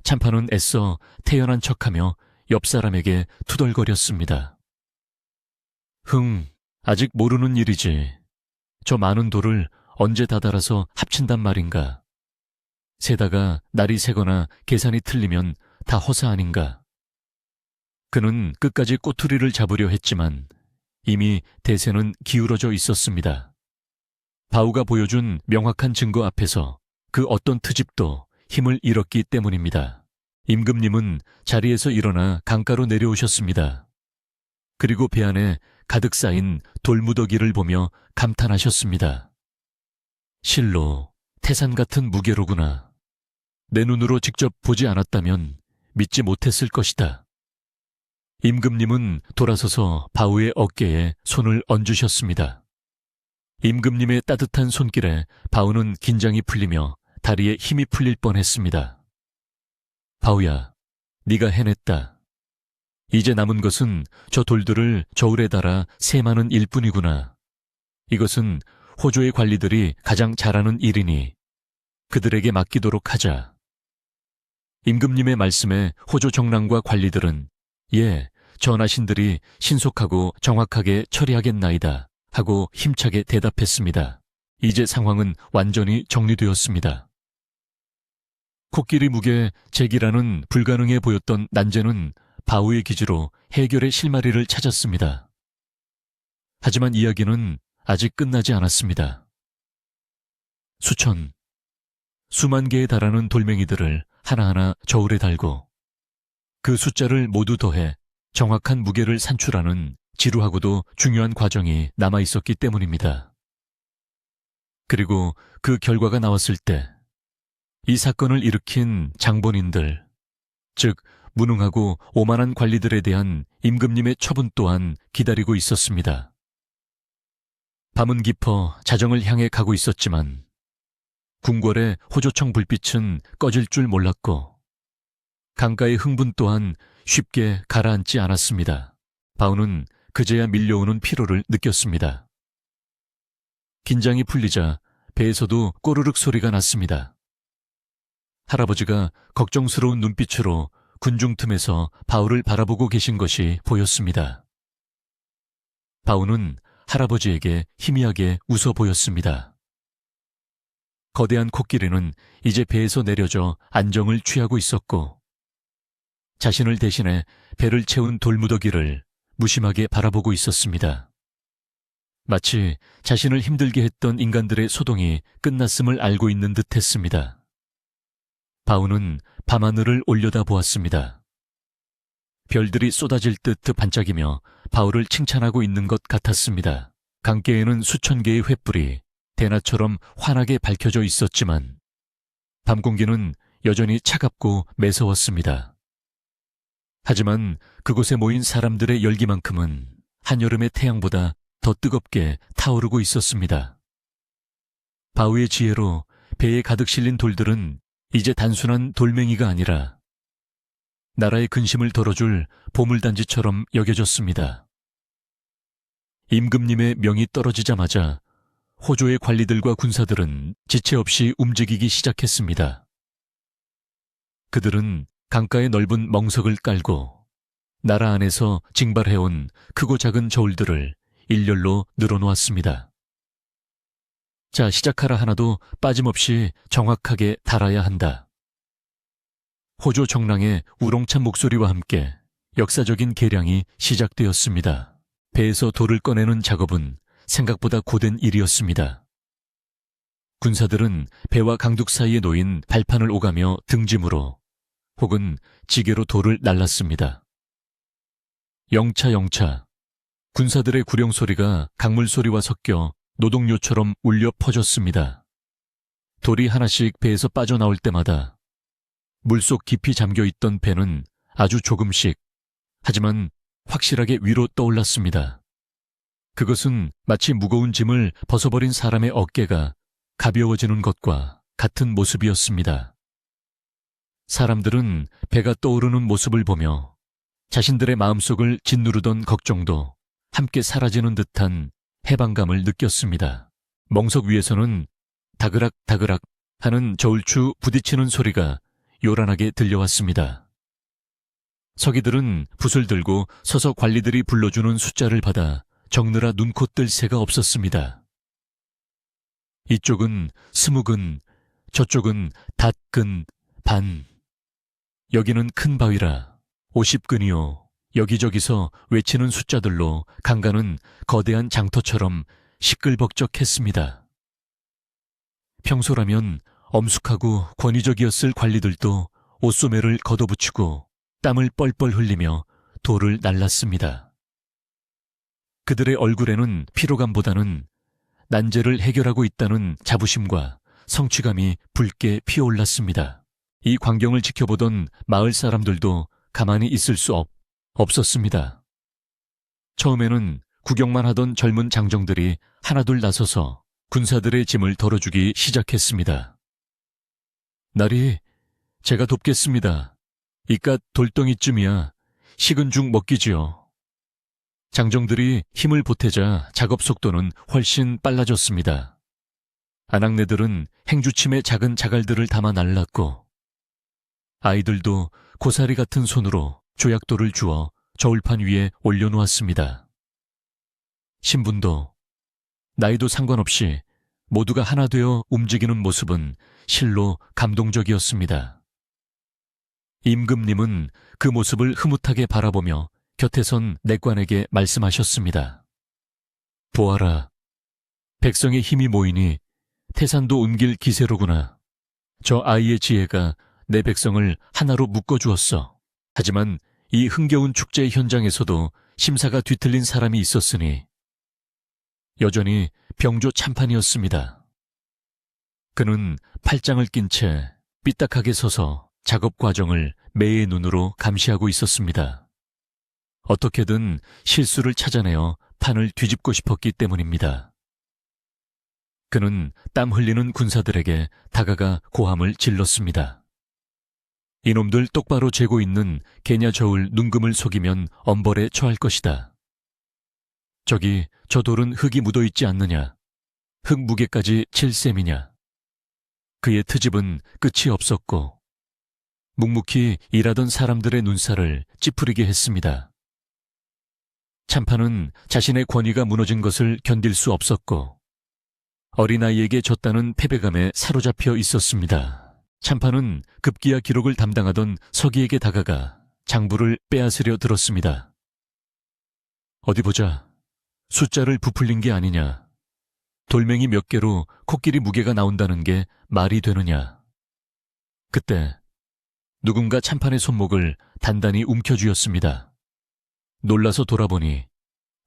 참판은 애써 태연한 척하며 옆 사람에게 투덜거렸습니다. 아직 모르는 일이지. 저 많은 돌을 언제 다달아서 합친단 말인가. 세다가 날이 새거나 계산이 틀리면 다 허사 아닌가. 그는 끝까지 꼬투리를 잡으려 했지만 이미 대세는 기울어져 있었습니다. 바우가 보여준 명확한 증거 앞에서 그 어떤 트집도 힘을 잃었기 때문입니다. 임금님은 자리에서 일어나 강가로 내려오셨습니다. 그리고 배 안에 가득 쌓인 돌무더기를 보며 감탄하셨습니다. 실로 태산 같은 무게로구나. 내 눈으로 직접 보지 않았다면 믿지 못했을 것이다. 임금님은 돌아서서 바우의 어깨에 손을 얹으셨습니다. 임금님의 따뜻한 손길에 바우는 긴장이 풀리며 다리에 힘이 풀릴 뻔했습니다. 바우야, 네가 해냈다. 이제 남은 것은 저 돌들을 저울에 달아 셈하는 일뿐이구나. 이것은 호조의 관리들이 가장 잘하는 일이니 그들에게 맡기도록 하자. 임금님의 말씀에 호조 정랑과 관리들은 예, 전하신들이 신속하고 정확하게 처리하겠나이다 하고 힘차게 대답했습니다. 이제 상황은 완전히 정리되었습니다. 코끼리 무게 제기라는 불가능해 보였던 난제는 바우의 기지로 해결의 실마리를 찾았습니다. 하지만 이야기는 아직 끝나지 않았습니다. 수만 개에 달하는 돌멩이들을 하나하나 저울에 달고 그 숫자를 모두 더해 정확한 무게를 산출하는 지루하고도 중요한 과정이 남아있었기 때문입니다. 그리고 그 결과가 나왔을 때 이 사건을 일으킨 장본인들, 즉 무능하고 오만한 관리들에 대한 임금님의 처분 또한 기다리고 있었습니다. 밤은 깊어 자정을 향해 가고 있었지만 궁궐의 호조청 불빛은 꺼질 줄 몰랐고 강가의 흥분 또한 쉽게 가라앉지 않았습니다. 바우는 그제야 밀려오는 피로를 느꼈습니다. 긴장이 풀리자 배에서도 꼬르륵 소리가 났습니다. 할아버지가 걱정스러운 눈빛으로 군중 틈에서 바우를 바라보고 계신 것이 보였습니다. 바우는 할아버지에게 희미하게 웃어 보였습니다. 거대한 코끼리는 이제 배에서 내려져 안정을 취하고 있었고 자신을 대신해 배를 채운 돌무더기를 무심하게 바라보고 있었습니다. 마치 자신을 힘들게 했던 인간들의 소동이 끝났음을 알고 있는 듯 했습니다. 바우는 밤하늘을 올려다 보았습니다. 별들이 쏟아질 듯 반짝이며 바우를 칭찬하고 있는 것 같았습니다. 강가에는 수천 개의 횃불이 대낮처럼 환하게 밝혀져 있었지만 밤 공기는 여전히 차갑고 매서웠습니다. 하지만 그곳에 모인 사람들의 열기만큼은 한여름의 태양보다 더 뜨겁게 타오르고 있었습니다. 바우의 지혜로 배에 가득 실린 돌들은 이제 단순한 돌멩이가 아니라 나라의 근심을 덜어줄 보물단지처럼 여겨졌습니다. 임금님의 명이 떨어지자마자 호조의 관리들과 군사들은 지체 없이 움직이기 시작했습니다. 그들은 강가의 넓은 멍석을 깔고 나라 안에서 징발해온 크고 작은 저울들을 일렬로 늘어놓았습니다. 자, 시작하라 하나도 빠짐없이 정확하게 달아야 한다. 호조 정랑의 우렁찬 목소리와 함께 역사적인 계량이 시작되었습니다. 배에서 돌을 꺼내는 작업은 생각보다 고된 일이었습니다. 군사들은 배와 강둑 사이에 놓인 발판을 오가며 등짐으로 혹은 지게로 돌을 날랐습니다. 영차 군사들의 구령 소리가 강물 소리와 섞여 노동요처럼 울려 퍼졌습니다. 돌이 하나씩 배에서 빠져나올 때마다 물속 깊이 잠겨있던 배는 아주 조금씩 하지만 확실하게 위로 떠올랐습니다. 그것은 마치 무거운 짐을 벗어버린 사람의 어깨가 가벼워지는 것과 같은 모습이었습니다. 사람들은 배가 떠오르는 모습을 보며 자신들의 마음속을 짓누르던 걱정도 함께 사라지는 듯한 해방감을 느꼈습니다. 멍석 위에서는 다그락다그락 하는 저울추 부딪히는 소리가 요란하게 들려왔습니다. 서기들은 붓을 들고 서서 관리들이 불러주는 숫자를 받아 적느라 눈코 뜰 새가 없었습니다. 이쪽은 20근, 저쪽은 닷근, 반. 여기는 큰 바위라 50근이요. 여기저기서 외치는 숫자들로 강가는 거대한 장터처럼 시끌벅적했습니다. 평소라면 엄숙하고 권위적이었을 관리들도 옷소매를 걷어붙이고 땀을 뻘뻘 흘리며 돌을 날랐습니다. 그들의 얼굴에는 피로감보다는 난제를 해결하고 있다는 자부심과 성취감이 붉게 피어올랐습니다. 이 광경을 지켜보던 마을 사람들도 가만히 있을 수 없었습니다. 처음에는 구경만 하던 젊은 장정들이 하나둘 나서서 군사들의 짐을 덜어주기 시작했습니다. 나리, 제가 돕겠습니다. 이깟 돌덩이쯤이야 식은 죽 먹기지요. 장정들이 힘을 보태자 작업 속도는 훨씬 빨라졌습니다. 아낙네들은 행주침에 작은 자갈들을 담아 날랐고 아이들도 고사리 같은 손으로 조약돌을 주워 저울판 위에 올려놓았습니다. 신분도 나이도 상관없이 모두가 하나 되어 움직이는 모습은 실로 감동적이었습니다. 임금님은 그 모습을 흐뭇하게 바라보며 곁에 선 내관에게 말씀하셨습니다. 보아라, 백성의 힘이 모이니 태산도 옮길 기세로구나. 저 아이의 지혜가 내 백성을 하나로 묶어주었어. 하지만 이 흥겨운 축제 현장에서도 심사가 뒤틀린 사람이 있었으니 여전히 병조 참판이었습니다. 그는 팔짱을 낀 채 삐딱하게 서서 작업 과정을 매의 눈으로 감시하고 있었습니다. 어떻게든 실수를 찾아내어 판을 뒤집고 싶었기 때문입니다. 그는 땀 흘리는 군사들에게 다가가 고함을 질렀습니다. 이놈들 똑바로 재고 있는 개냐 저울 눈금을 속이면 엄벌에 처할 것이다. 저기 저 돌은 흙이 묻어있지 않느냐. 흙 무게까지 칠 셈이냐. 그의 트집은 끝이 없었고 묵묵히 일하던 사람들의 눈살을 찌푸리게 했습니다. 참판은 자신의 권위가 무너진 것을 견딜 수 없었고 어린아이에게 졌다는 패배감에 사로잡혀 있었습니다. 참판은 급기야 기록을 담당하던 서기에게 다가가 장부를 빼앗으려 들었습니다. 어디 보자. 숫자를 부풀린 게 아니냐. 돌멩이 몇 개로 코끼리 무게가 나온다는 게 말이 되느냐. 그때 누군가 참판의 손목을 단단히 움켜쥐었습니다. 놀라서 돌아보니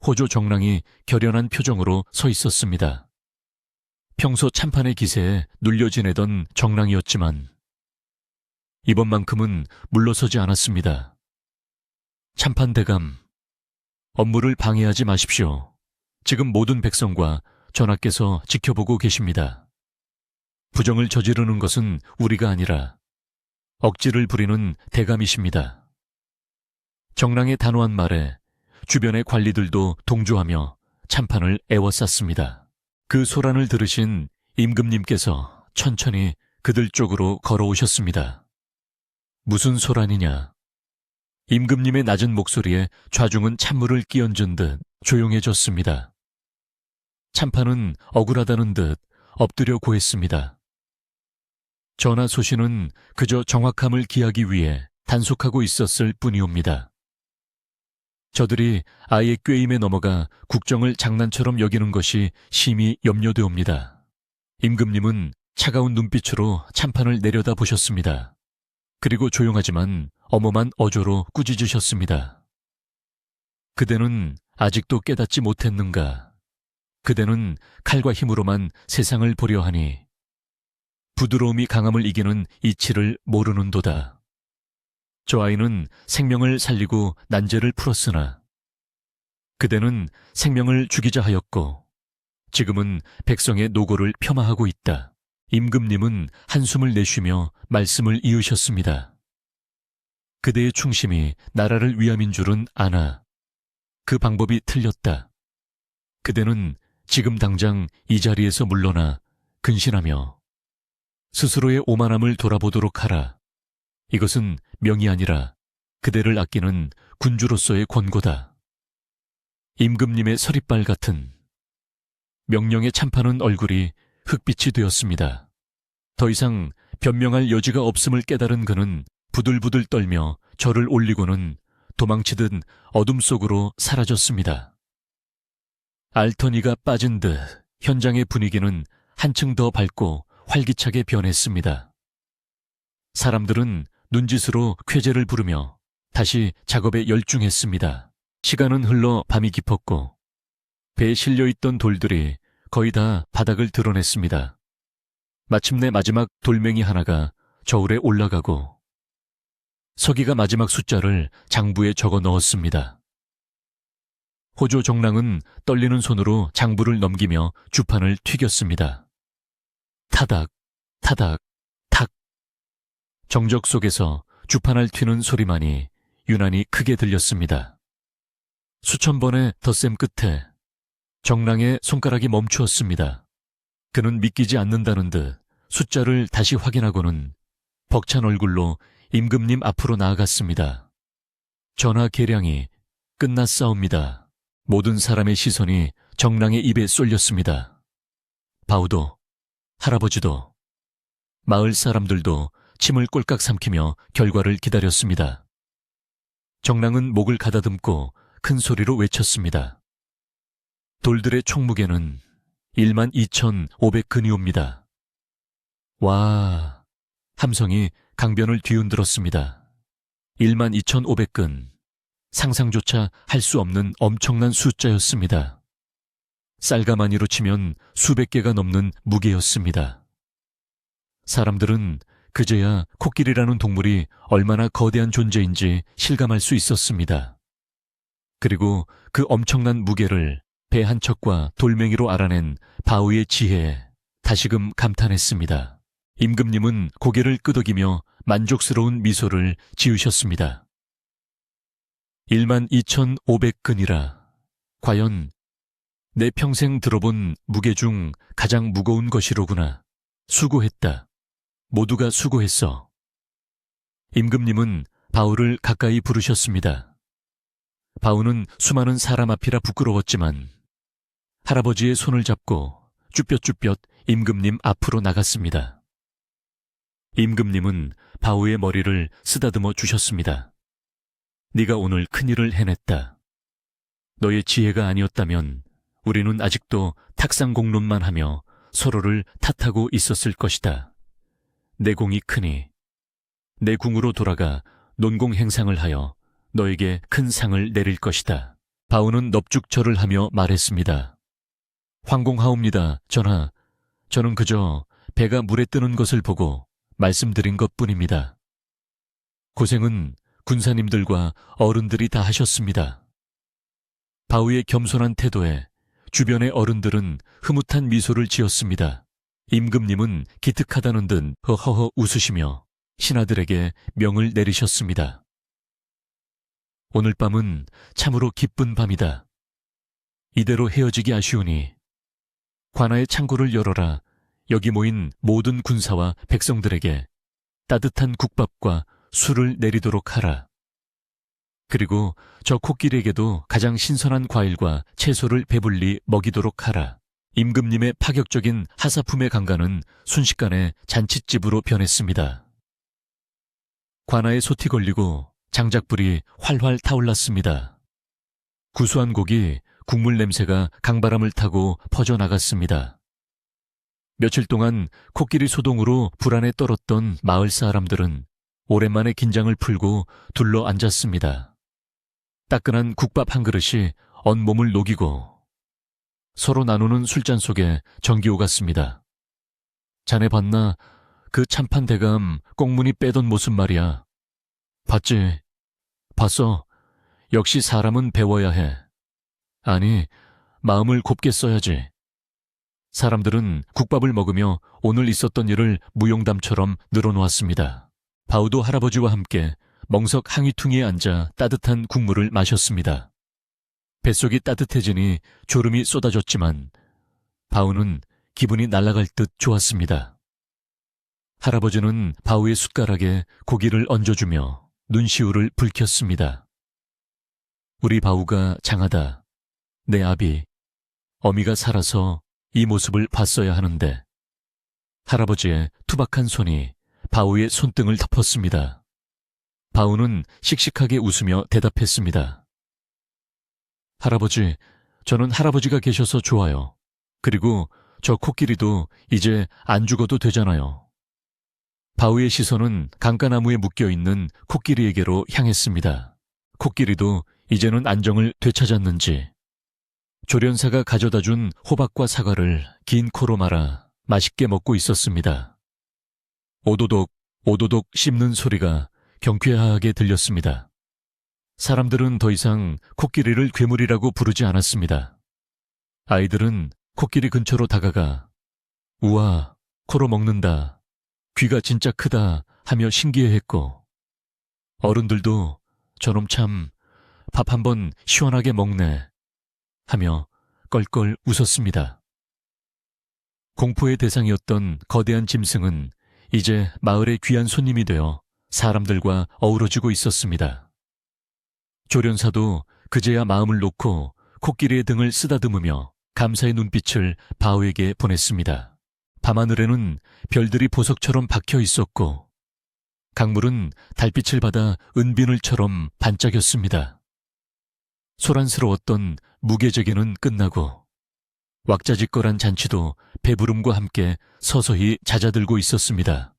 호조 정랑이 결연한 표정으로 서 있었습니다. 평소 참판의 기세에 눌려 지내던 정랑이었지만 이번만큼은 물러서지 않았습니다. 참판 대감, 업무를 방해하지 마십시오. 지금 모든 백성과 전하께서 지켜보고 계십니다. 부정을 저지르는 것은 우리가 아니라 억지를 부리는 대감이십니다. 정랑의 단호한 말에 주변의 관리들도 동조하며 참판을 애워쌌습니다. 그 소란을 들으신 임금님께서 천천히 그들 쪽으로 걸어오셨습니다. 무슨 소란이냐? 임금님의 낮은 목소리에 좌중은 찬물을 끼얹은 듯 조용해졌습니다. 참판은 억울하다는 듯 엎드려 고했습니다. 전하 소신은 그저 정확함을 기하기 위해 단속하고 있었을 뿐이옵니다. 저들이 아예 꾀임에 넘어가 국정을 장난처럼 여기는 것이 심히 염려되옵니다. 임금님은 차가운 눈빛으로 참판을 내려다 보셨습니다. 그리고 조용하지만 엄엄한 어조로 꾸짖으셨습니다. 그대는 아직도 깨닫지 못했는가? 그대는 칼과 힘으로만 세상을 보려 하니 부드러움이 강함을 이기는 이치를 모르는도다. 저 아이는 생명을 살리고 난제를 풀었으나 그대는 생명을 죽이자 하였고 지금은 백성의 노고를 폄하하고 있다. 임금님은 한숨을 내쉬며 말씀을 이으셨습니다. 그대의 충심이 나라를 위함인 줄은 아나 그 방법이 틀렸다. 그대는 지금 당장 이 자리에서 물러나 근신하며 스스로의 오만함을 돌아보도록 하라. 이것은 명이 아니라 그대를 아끼는 군주로서의 권고다. 임금님의 서리빨 같은 명령에 참파는 얼굴이 흑빛이 되었습니다. 더 이상 변명할 여지가 없음을 깨달은 그는 부들부들 떨며 절을 올리고는 도망치듯 어둠 속으로 사라졌습니다. 알터니가 빠진 듯 현장의 분위기는 한층 더 밝고 활기차게 변했습니다. 사람들은 눈짓으로 쾌재를 부르며 다시 작업에 열중했습니다. 시간은 흘러 밤이 깊었고 배에 실려있던 돌들이 거의 다 바닥을 드러냈습니다. 마침내 마지막 돌멩이 하나가 저울에 올라가고 서기가 마지막 숫자를 장부에 적어 넣었습니다. 호조 정랑은 떨리는 손으로 장부를 넘기며 주판을 튀겼습니다. 타닥, 타닥, 탁. 정적 속에서 주판을 튀는 소리만이 유난히 크게 들렸습니다. 수천 번의 덧셈 끝에 정랑의 손가락이 멈추었습니다. 그는 믿기지 않는다는 듯 숫자를 다시 확인하고는 벅찬 얼굴로 임금님 앞으로 나아갔습니다. 전하 계량이 끝났사옵니다. 모든 사람의 시선이 정랑의 입에 쏠렸습니다. 바우도, 할아버지도, 마을 사람들도 침을 꼴깍 삼키며 결과를 기다렸습니다. 정랑은 목을 가다듬고 큰 소리로 외쳤습니다. 돌들의 총무게는 12,500근이옵니다. 와, 함성이 강변을 뒤흔들었습니다. 12,500근, 상상조차 할 수 없는 엄청난 숫자였습니다. 쌀가마니로 치면 수백 개가 넘는 무게였습니다. 사람들은 그제야 코끼리라는 동물이 얼마나 거대한 존재인지 실감할 수 있었습니다. 그리고 그 엄청난 무게를 배 한 척과 돌멩이로 알아낸 바우의 지혜에 다시금 감탄했습니다. 임금님은 고개를 끄덕이며 만족스러운 미소를 지으셨습니다. 12,500근이라 과연 내 평생 들어본 무게 중 가장 무거운 것이로구나. 수고했다. 모두가 수고했어. 임금님은 바우를 가까이 부르셨습니다. 바우는 수많은 사람 앞이라 부끄러웠지만 할아버지의 손을 잡고 쭈뼛쭈뼛 임금님 앞으로 나갔습니다. 임금님은 바우의 머리를 쓰다듬어 주셨습니다. 네가 오늘 큰일을 해냈다. 너의 지혜가 아니었다면 우리는 아직도 탁상공론만 하며 서로를 탓하고 있었을 것이다. 내 공이 크니 내 궁으로 돌아가 논공 행상을 하여 너에게 큰 상을 내릴 것이다. 바우는 넙죽절을 하며 말했습니다. 황공하옵니다, 전하. 저는 그저 배가 물에 뜨는 것을 보고 말씀드린 것뿐입니다. 고생은 군사님들과 어른들이 다 하셨습니다. 바우의 겸손한 태도에 주변의 어른들은 흐뭇한 미소를 지었습니다. 임금님은 기특하다는 듯 허허 웃으시며 신하들에게 명을 내리셨습니다. 오늘 밤은 참으로 기쁜 밤이다. 이대로 헤어지기 아쉬우니 관아의 창고를 열어라. 여기 모인 모든 군사와 백성들에게 따뜻한 국밥과 술을 내리도록 하라. 그리고 저 코끼리에게도 가장 신선한 과일과 채소를 배불리 먹이도록 하라. 임금님의 파격적인 하사품의 강간은 순식간에 잔칫집으로 변했습니다. 관아에 솥이 걸리고 장작불이 활활 타올랐습니다. 구수한 고기, 국물 냄새가 강바람을 타고 퍼져나갔습니다. 며칠 동안 코끼리 소동으로 불안에 떨었던 마을 사람들은 오랜만에 긴장을 풀고 둘러 앉았습니다. 따끈한 국밥 한 그릇이 온몸을 녹이고 서로 나누는 술잔 속에 정기 오갔습니다. 자네 봤나? 그 참판 대감 꽁무니 빼던 모습 말이야. 봤지? 봤어. 역시 사람은 배워야 해. 아니, 마음을 곱게 써야지. 사람들은 국밥을 먹으며 오늘 있었던 일을 무용담처럼 늘어놓았습니다. 바우도 할아버지와 함께 멍석 항위퉁이에 앉아 따뜻한 국물을 마셨습니다. 뱃속이 따뜻해지니 졸음이 쏟아졌지만 바우는 기분이 날아갈 듯 좋았습니다. 할아버지는 바우의 숟가락에 고기를 얹어주며 눈시울을 붉혔습니다. 우리 바우가 장하다. 내 아비, 어미가 살아서 이 모습을 봤어야 하는데. 할아버지의 투박한 손이 바우의 손등을 덮었습니다. 바우는 씩씩하게 웃으며 대답했습니다. 할아버지, 저는 할아버지가 계셔서 좋아요. 그리고 저 코끼리도 이제 안 죽어도 되잖아요. 바우의 시선은 강가나무에 묶여있는 코끼리에게로 향했습니다. 코끼리도 이제는 안정을 되찾았는지 조련사가 가져다준 호박과 사과를 긴 코로 말아 맛있게 먹고 있었습니다. 오도독 오도독 씹는 소리가 경쾌하게 들렸습니다. 사람들은 더 이상 코끼리를 괴물이라고 부르지 않았습니다. 아이들은 코끼리 근처로 다가가 우와, 코로 먹는다, 귀가 진짜 크다 하며 신기해했고, 어른들도 저놈 참 밥 한번 시원하게 먹네 하며 껄껄 웃었습니다. 공포의 대상이었던 거대한 짐승은 이제 마을의 귀한 손님이 되어 사람들과 어우러지고 있었습니다. 조련사도 그제야 마음을 놓고 코끼리의 등을 쓰다듬으며 감사의 눈빛을 바우에게 보냈습니다. 밤하늘에는 별들이 보석처럼 박혀 있었고 강물은 달빛을 받아 은비늘처럼 반짝였습니다. 소란스러웠던 무게제기는 끝나고 왁자지껄한 잔치도 배부름과 함께 서서히 잦아들고 있었습니다.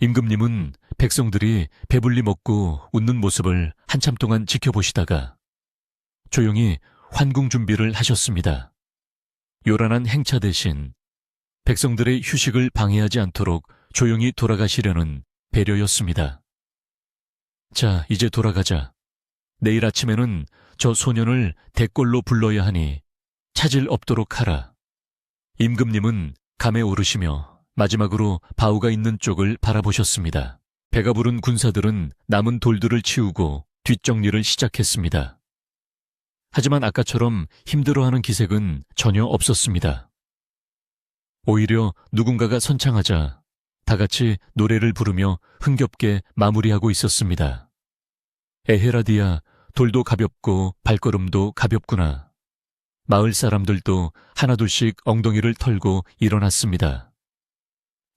임금님은 백성들이 배불리 먹고 웃는 모습을 한참 동안 지켜보시다가 조용히 환궁 준비를 하셨습니다. 요란한 행차 대신 백성들의 휴식을 방해하지 않도록 조용히 돌아가시려는 배려였습니다. 자, 이제 돌아가자. 내일 아침에는 저 소년을 대궐로 불러야 하니 찾을 없도록 하라. 임금님은 감에 오르시며 마지막으로 바우가 있는 쪽을 바라보셨습니다. 배가 부른 군사들은 남은 돌들을 치우고 뒷정리를 시작했습니다. 하지만 아까처럼 힘들어하는 기색은 전혀 없었습니다. 오히려 누군가가 선창하자 다 같이 노래를 부르며 흥겹게 마무리하고 있었습니다. 에헤라디야, 돌도 가볍고 발걸음도 가볍구나. 마을 사람들도 하나둘씩 엉덩이를 털고 일어났습니다.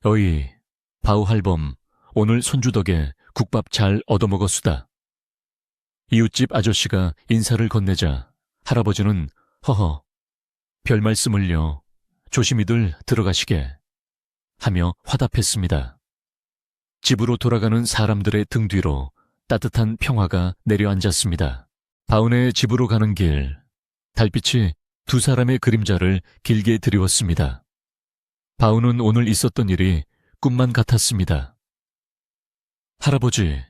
어이, 바우 할범, 오늘 손주 덕에 국밥 잘 얻어먹었수다. 이웃집 아저씨가 인사를 건네자 할아버지는 허허, 별 말씀을요. 조심히들 들어가시게 하며 화답했습니다. 집으로 돌아가는 사람들의 등 뒤로 따뜻한 평화가 내려앉았습니다. 바우네의 집으로 가는 길, 달빛이 두 사람의 그림자를 길게 드리웠습니다. 바우는 오늘 있었던 일이 꿈만 같았습니다. 할아버지,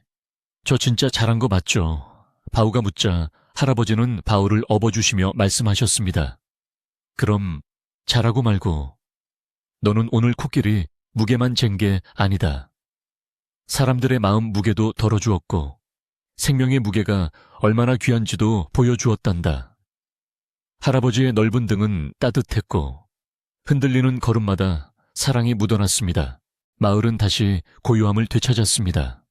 저 진짜 잘한 거 맞죠? 바우가 묻자 할아버지는 바우를 업어주시며 말씀하셨습니다. 그럼 잘하고 말고 너는 오늘 코끼리 무게만 잰 게 아니다. 사람들의 마음 무게도 덜어주었고 생명의 무게가 얼마나 귀한지도 보여주었단다. 할아버지의 넓은 등은 따뜻했고 흔들리는 걸음마다 사랑이 묻어났습니다. 마을은 다시 고요함을 되찾았습니다.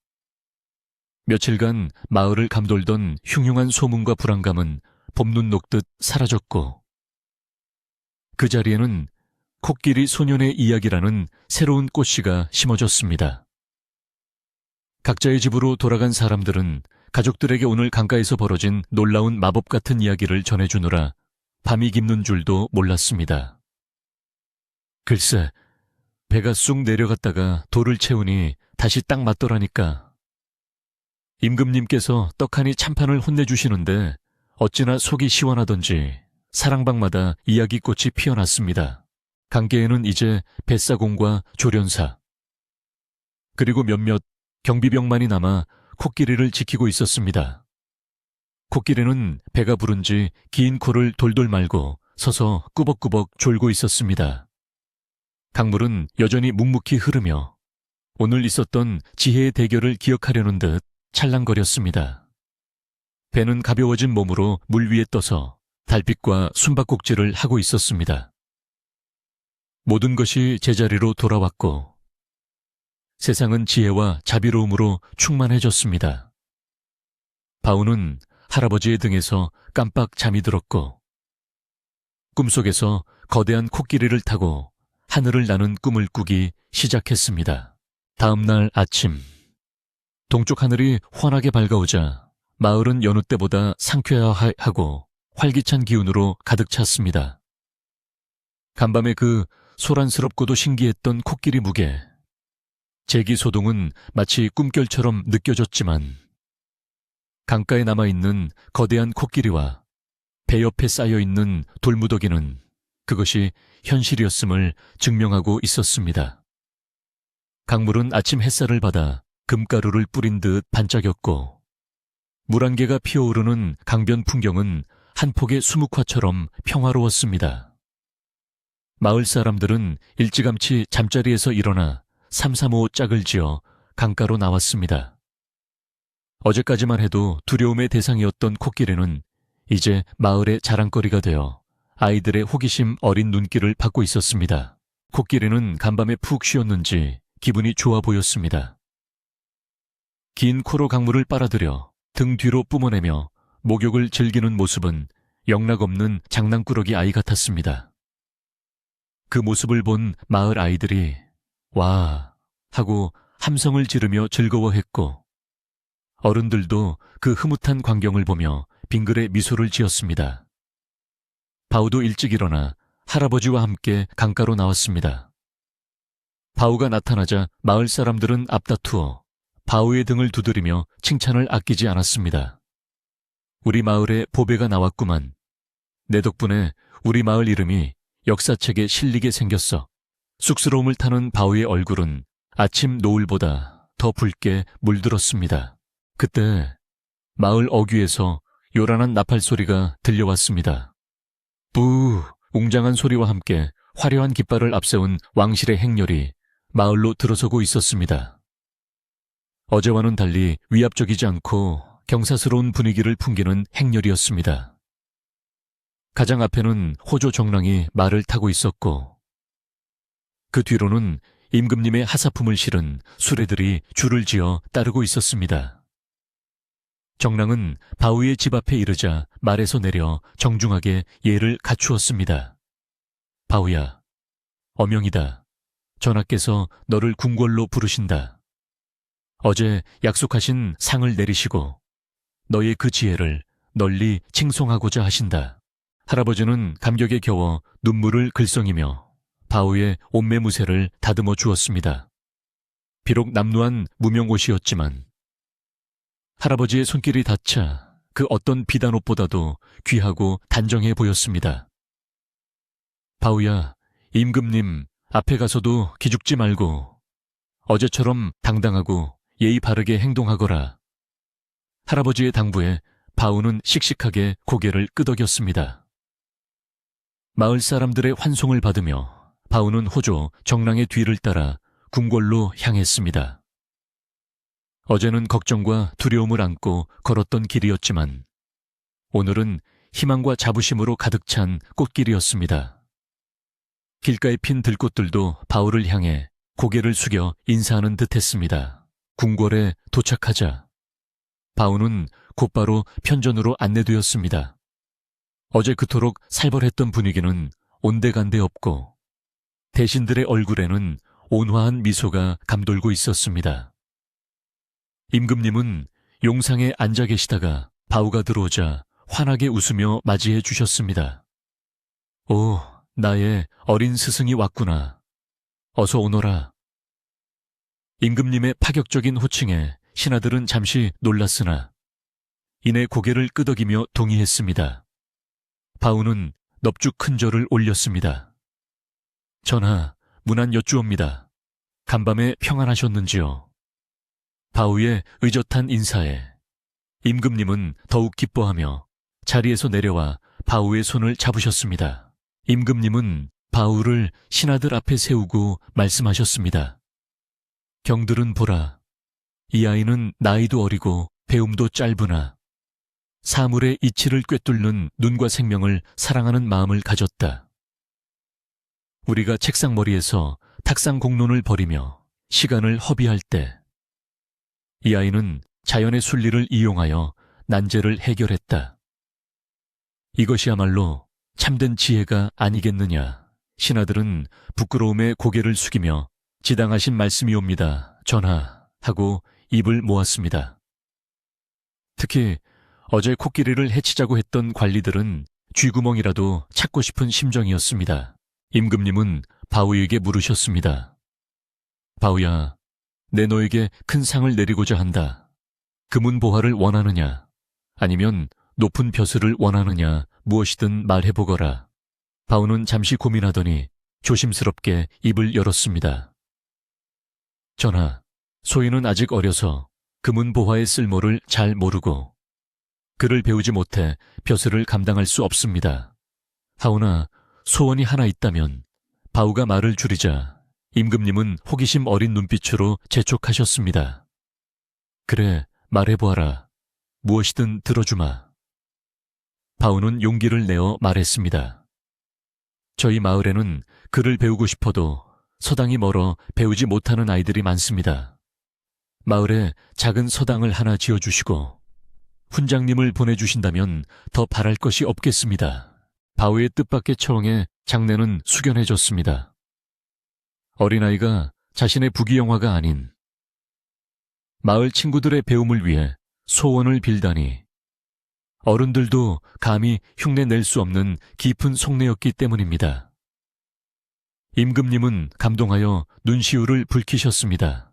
며칠간 마을을 감돌던 흉흉한 소문과 불안감은 봄눈 녹듯 사라졌고 그 자리에는 코끼리 소년의 이야기라는 새로운 꽃씨가 심어졌습니다. 각자의 집으로 돌아간 사람들은 가족들에게 오늘 강가에서 벌어진 놀라운 마법 같은 이야기를 전해주느라 밤이 깊는 줄도 몰랐습니다. 글쎄, 배가 쑥 내려갔다가 돌을 채우니 다시 딱 맞더라니까. 임금님께서 떡하니 찬판을 혼내주시는데 어찌나 속이 시원하던지 사랑방마다 이야기꽃이 피어났습니다. 강계에는 이제 뱃사공과 조련사 그리고 몇몇 경비병만이 남아 코끼리를 지키고 있었습니다. 코끼리는 배가 부른지 긴 코를 돌돌 말고 서서 꾸벅꾸벅 졸고 있었습니다. 강물은 여전히 묵묵히 흐르며 오늘 있었던 지혜의 대결을 기억하려는 듯 찰랑거렸습니다. 배는 가벼워진 몸으로 물 위에 떠서 달빛과 숨바꼭질을 하고 있었습니다. 모든 것이 제자리로 돌아왔고 세상은 지혜와 자비로움으로 충만해졌습니다. 바우는 할아버지의 등에서 깜빡 잠이 들었고 꿈속에서 거대한 코끼리를 타고 하늘을 나는 꿈을 꾸기 시작했습니다. 다음 날 아침 동쪽 하늘이 환하게 밝아오자 마을은 여느 때보다 상쾌하고 활기찬 기운으로 가득 찼습니다. 간밤에 그 소란스럽고도 신기했던 코끼리 무게. 제기소동은 마치 꿈결처럼 느껴졌지만 강가에 남아있는 거대한 코끼리와 배 옆에 쌓여있는 돌무더기는 그것이 현실이었음을 증명하고 있었습니다. 강물은 아침 햇살을 받아 금가루를 뿌린 듯 반짝였고 물 한 개가 피어오르는 강변 풍경은 한 폭의 수묵화처럼 평화로웠습니다. 마을 사람들은 일찌감치 잠자리에서 일어나 335 짝을 지어 강가로 나왔습니다. 어제까지만 해도 두려움의 대상이었던 코끼리는 이제 마을의 자랑거리가 되어 아이들의 호기심 어린 눈길을 받고 있었습니다. 코끼리는 간밤에 푹 쉬었는지 기분이 좋아 보였습니다. 긴 코로 강물을 빨아들여 등 뒤로 뿜어내며 목욕을 즐기는 모습은 영락없는 장난꾸러기 아이 같았습니다. 그 모습을 본 마을 아이들이 와 하고 함성을 지르며 즐거워했고 어른들도 그 흐뭇한 광경을 보며 빙그레 미소를 지었습니다. 바우도 일찍 일어나 할아버지와 함께 강가로 나왔습니다. 바우가 나타나자 마을 사람들은 앞다투어 바우의 등을 두드리며 칭찬을 아끼지 않았습니다. 우리 마을에 보배가 나왔구만. 내 덕분에 우리 마을 이름이 역사책에 실리게 생겼어. 쑥스러움을 타는 바우의 얼굴은 아침 노을보다 더 붉게 물들었습니다. 그때 마을 어귀에서 요란한 나팔 소리가 들려왔습니다. 뿌! 웅장한 소리와 함께 화려한 깃발을 앞세운 왕실의 행렬이 마을로 들어서고 있었습니다. 어제와는 달리 위압적이지 않고 경사스러운 분위기를 풍기는 행렬이었습니다. 가장 앞에는 호조 정랑이 말을 타고 있었고 그 뒤로는 임금님의 하사품을 실은 수레들이 줄을 지어 따르고 있었습니다. 정랑은 바우의 집 앞에 이르자 말에서 내려 정중하게 예를 갖추었습니다. 바우야, 어명이다. 전하께서 너를 궁궐로 부르신다. 어제 약속하신 상을 내리시고 너의 그 지혜를 널리 칭송하고자 하신다. 할아버지는 감격에 겨워 눈물을 글썽이며 바우의 옷매무새를 다듬어 주었습니다. 비록 남루한 무명옷이었지만 할아버지의 손길이 닿자 그 어떤 비단 옷보다도 귀하고 단정해 보였습니다. 바우야, 임금님 앞에 가서도 기죽지 말고 어제처럼 당당하고 예의 바르게 행동하거라. 할아버지의 당부에 바우는 씩씩하게 고개를 끄덕였습니다. 마을 사람들의 환송을 받으며 바우는 호조 정랑의 뒤를 따라 궁궐로 향했습니다. 어제는 걱정과 두려움을 안고 걸었던 길이었지만 오늘은 희망과 자부심으로 가득 찬 꽃길이었습니다. 길가에 핀 들꽃들도 바우를 향해 고개를 숙여 인사하는 듯했습니다. 궁궐에 도착하자 바우는 곧바로 편전으로 안내되었습니다. 어제 그토록 살벌했던 분위기는 온데간데 없고 대신들의 얼굴에는 온화한 미소가 감돌고 있었습니다. 임금님은 용상에 앉아 계시다가 바우가 들어오자 환하게 웃으며 맞이해 주셨습니다. 오, 나의 어린 스승이 왔구나. 어서 오너라. 임금님의 파격적인 호칭에 신하들은 잠시 놀랐으나 이내 고개를 끄덕이며 동의했습니다. 바우는 넙죽 큰 절을 올렸습니다. 전하, 문안 여쭈옵니다. 간밤에 평안하셨는지요? 바우의 의젓한 인사에 임금님은 더욱 기뻐하며 자리에서 내려와 바우의 손을 잡으셨습니다. 임금님은 바우를 신하들 앞에 세우고 말씀하셨습니다. 경들은 보라. 이 아이는 나이도 어리고 배움도 짧으나 사물의 이치를 꿰뚫는 눈과 생명을 사랑하는 마음을 가졌다. 우리가 책상머리에서 탁상공론을 벌이며 시간을 허비할 때 이 아이는 자연의 순리를 이용하여 난제를 해결했다. 이것이야말로 참된 지혜가 아니겠느냐. 신하들은 부끄러움에 고개를 숙이며 지당하신 말씀이옵니다, 전하, 하고 입을 모았습니다. 특히 어제 코끼리를 해치자고 했던 관리들은 쥐구멍이라도 찾고 싶은 심정이었습니다. 임금님은 바우에게 물으셨습니다. 바우야, 내 너에게 큰 상을 내리고자 한다. 금은보화를 원하느냐, 아니면 높은 벼슬을 원하느냐, 무엇이든 말해보거라. 바우는 잠시 고민하더니 조심스럽게 입을 열었습니다. 전하, 소인은 아직 어려서 금은보화의 쓸모를 잘 모르고 그를 배우지 못해 벼슬을 감당할 수 없습니다. 하오나 소원이 하나 있다면. 바우가 말을 줄이자 임금님은 호기심 어린 눈빛으로 재촉하셨습니다. 그래, 말해보아라. 무엇이든 들어주마. 바우는 용기를 내어 말했습니다. 저희 마을에는 글을 배우고 싶어도 서당이 멀어 배우지 못하는 아이들이 많습니다. 마을에 작은 서당을 하나 지어주시고 훈장님을 보내주신다면 더 바랄 것이 없겠습니다. 바우의 뜻밖의 처응에 장내는 숙연해졌습니다. 어린아이가 자신의 부귀영화가 아닌 마을 친구들의 배움을 위해 소원을 빌다니 어른들도 감히 흉내낼 수 없는 깊은 속내였기 때문입니다. 임금님은 감동하여 눈시울을 붉히셨습니다.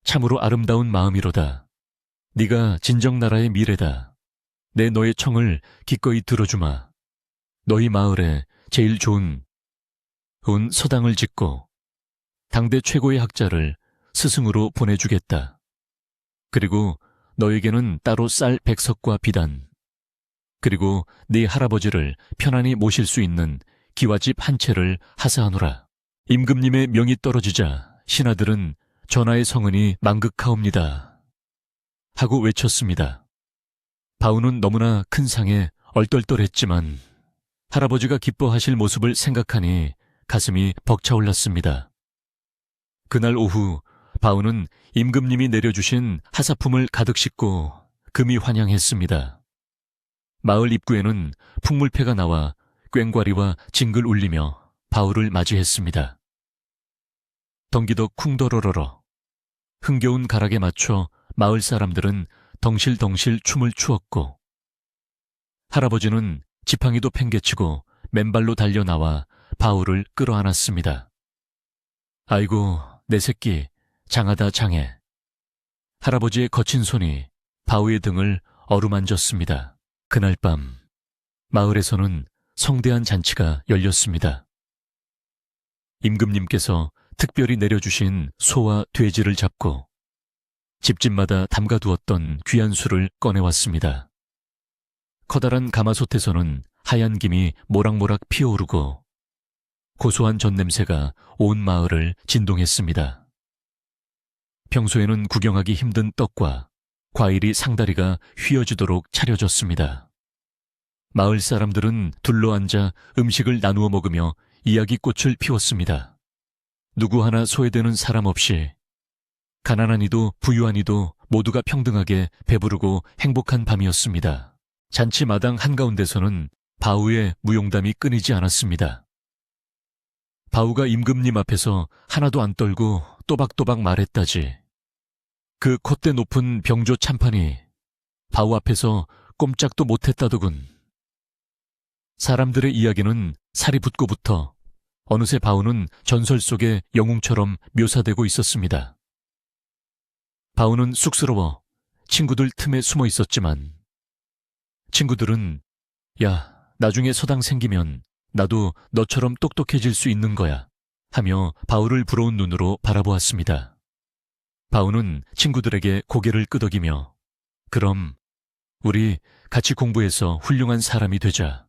참으로 아름다운 마음이로다. 네가 진정나라의 미래다. 내 너의 청을 기꺼이 들어주마. 너희 마을에 제일 좋은 서당을 짓고 당대 최고의 학자를 스승으로 보내주겠다. 그리고 너에게는 따로 쌀 100석과 비단, 그리고 네 할아버지를 편안히 모실 수 있는 기와집 한 채를 하사하노라. 임금님의 명이 떨어지자 신하들은 전하의 성은이 망극하옵니다 하고 외쳤습니다. 바우는 너무나 큰 상에 얼떨떨했지만 할아버지가 기뻐하실 모습을 생각하니 가슴이 벅차올랐습니다. 그날 오후 바우는 임금님이 내려주신 하사품을 가득 싣고 금이 환영했습니다. 마을 입구에는 풍물패가 나와 꽹과리와 징글 울리며 바우를 맞이했습니다. 덩기덕 쿵더러러러. 흥겨운 가락에 맞춰 마을 사람들은 덩실덩실 춤을 추었고 할아버지는 지팡이도 팽개치고 맨발로 달려나와 바우를 끌어안았습니다. 아이고, 내 새끼, 장하다 장해. 할아버지의 거친 손이 바우의 등을 어루만졌습니다. 그날 밤 마을에서는 성대한 잔치가 열렸습니다. 임금님께서 특별히 내려주신 소와 돼지를 잡고 집집마다 담가두었던 귀한 술을 꺼내왔습니다. 커다란 가마솥에서는 하얀 김이 모락모락 피어오르고 고소한 젖냄새가 온 마을을 진동했습니다. 평소에는 구경하기 힘든 떡과 과일이 상다리가 휘어지도록 차려졌습니다. 마을 사람들은 둘러앉아 음식을 나누어 먹으며 이야기꽃을 피웠습니다. 누구 하나 소외되는 사람 없이 가난한 이도 부유한 이도 모두가 평등하게 배부르고 행복한 밤이었습니다. 잔치 마당 한가운데서는 바우의 무용담이 끊이지 않았습니다. 바우가 임금님 앞에서 하나도 안 떨고 또박또박 말했다지. 그 콧대 높은 병조 참판이 바우 앞에서 꼼짝도 못했다더군. 사람들의 이야기는 살이 붙고부터 어느새 바우는 전설 속의 영웅처럼 묘사되고 있었습니다. 바우는 쑥스러워 친구들 틈에 숨어 있었지만 친구들은 야, 나중에 서당 생기면 나도 너처럼 똑똑해질 수 있는 거야 하며 바우를 부러운 눈으로 바라보았습니다. 바우는 친구들에게 고개를 끄덕이며 그럼 우리 같이 공부해서 훌륭한 사람이 되자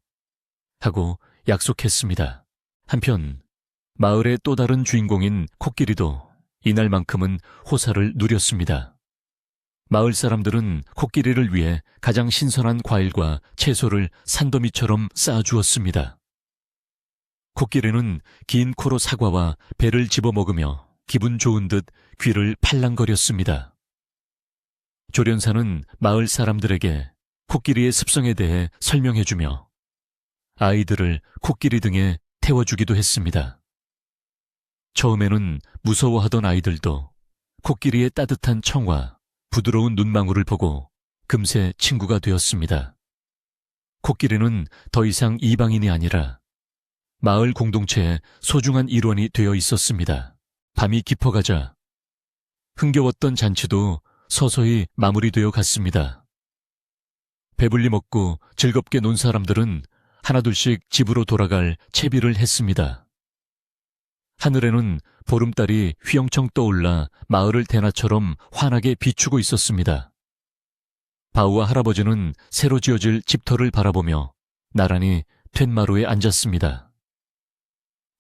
하고 약속했습니다. 한편 마을의 또 다른 주인공인 코끼리도 이날만큼은 호사를 누렸습니다. 마을 사람들은 코끼리를 위해 가장 신선한 과일과 채소를 산더미처럼 쌓아주었습니다. 코끼리는 긴 코로 사과와 배를 집어먹으며 기분 좋은 듯 귀를 팔랑거렸습니다. 조련사는 마을 사람들에게 코끼리의 습성에 대해 설명해주며 아이들을 코끼리 등에 태워주기도 했습니다. 처음에는 무서워하던 아이들도 코끼리의 따뜻한 청과 부드러운 눈망울을 보고 금세 친구가 되었습니다. 코끼리는 더 이상 이방인이 아니라 마을 공동체의 소중한 일원이 되어 있었습니다. 밤이 깊어가자 흥겨웠던 잔치도 서서히 마무리되어 갔습니다. 배불리 먹고 즐겁게 논 사람들은 하나둘씩 집으로 돌아갈 채비를 했습니다. 하늘에는 보름달이 휘영청 떠올라 마을을 대낮처럼 환하게 비추고 있었습니다. 바우와 할아버지는 새로 지어질 집터를 바라보며 나란히 툇마루에 앉았습니다.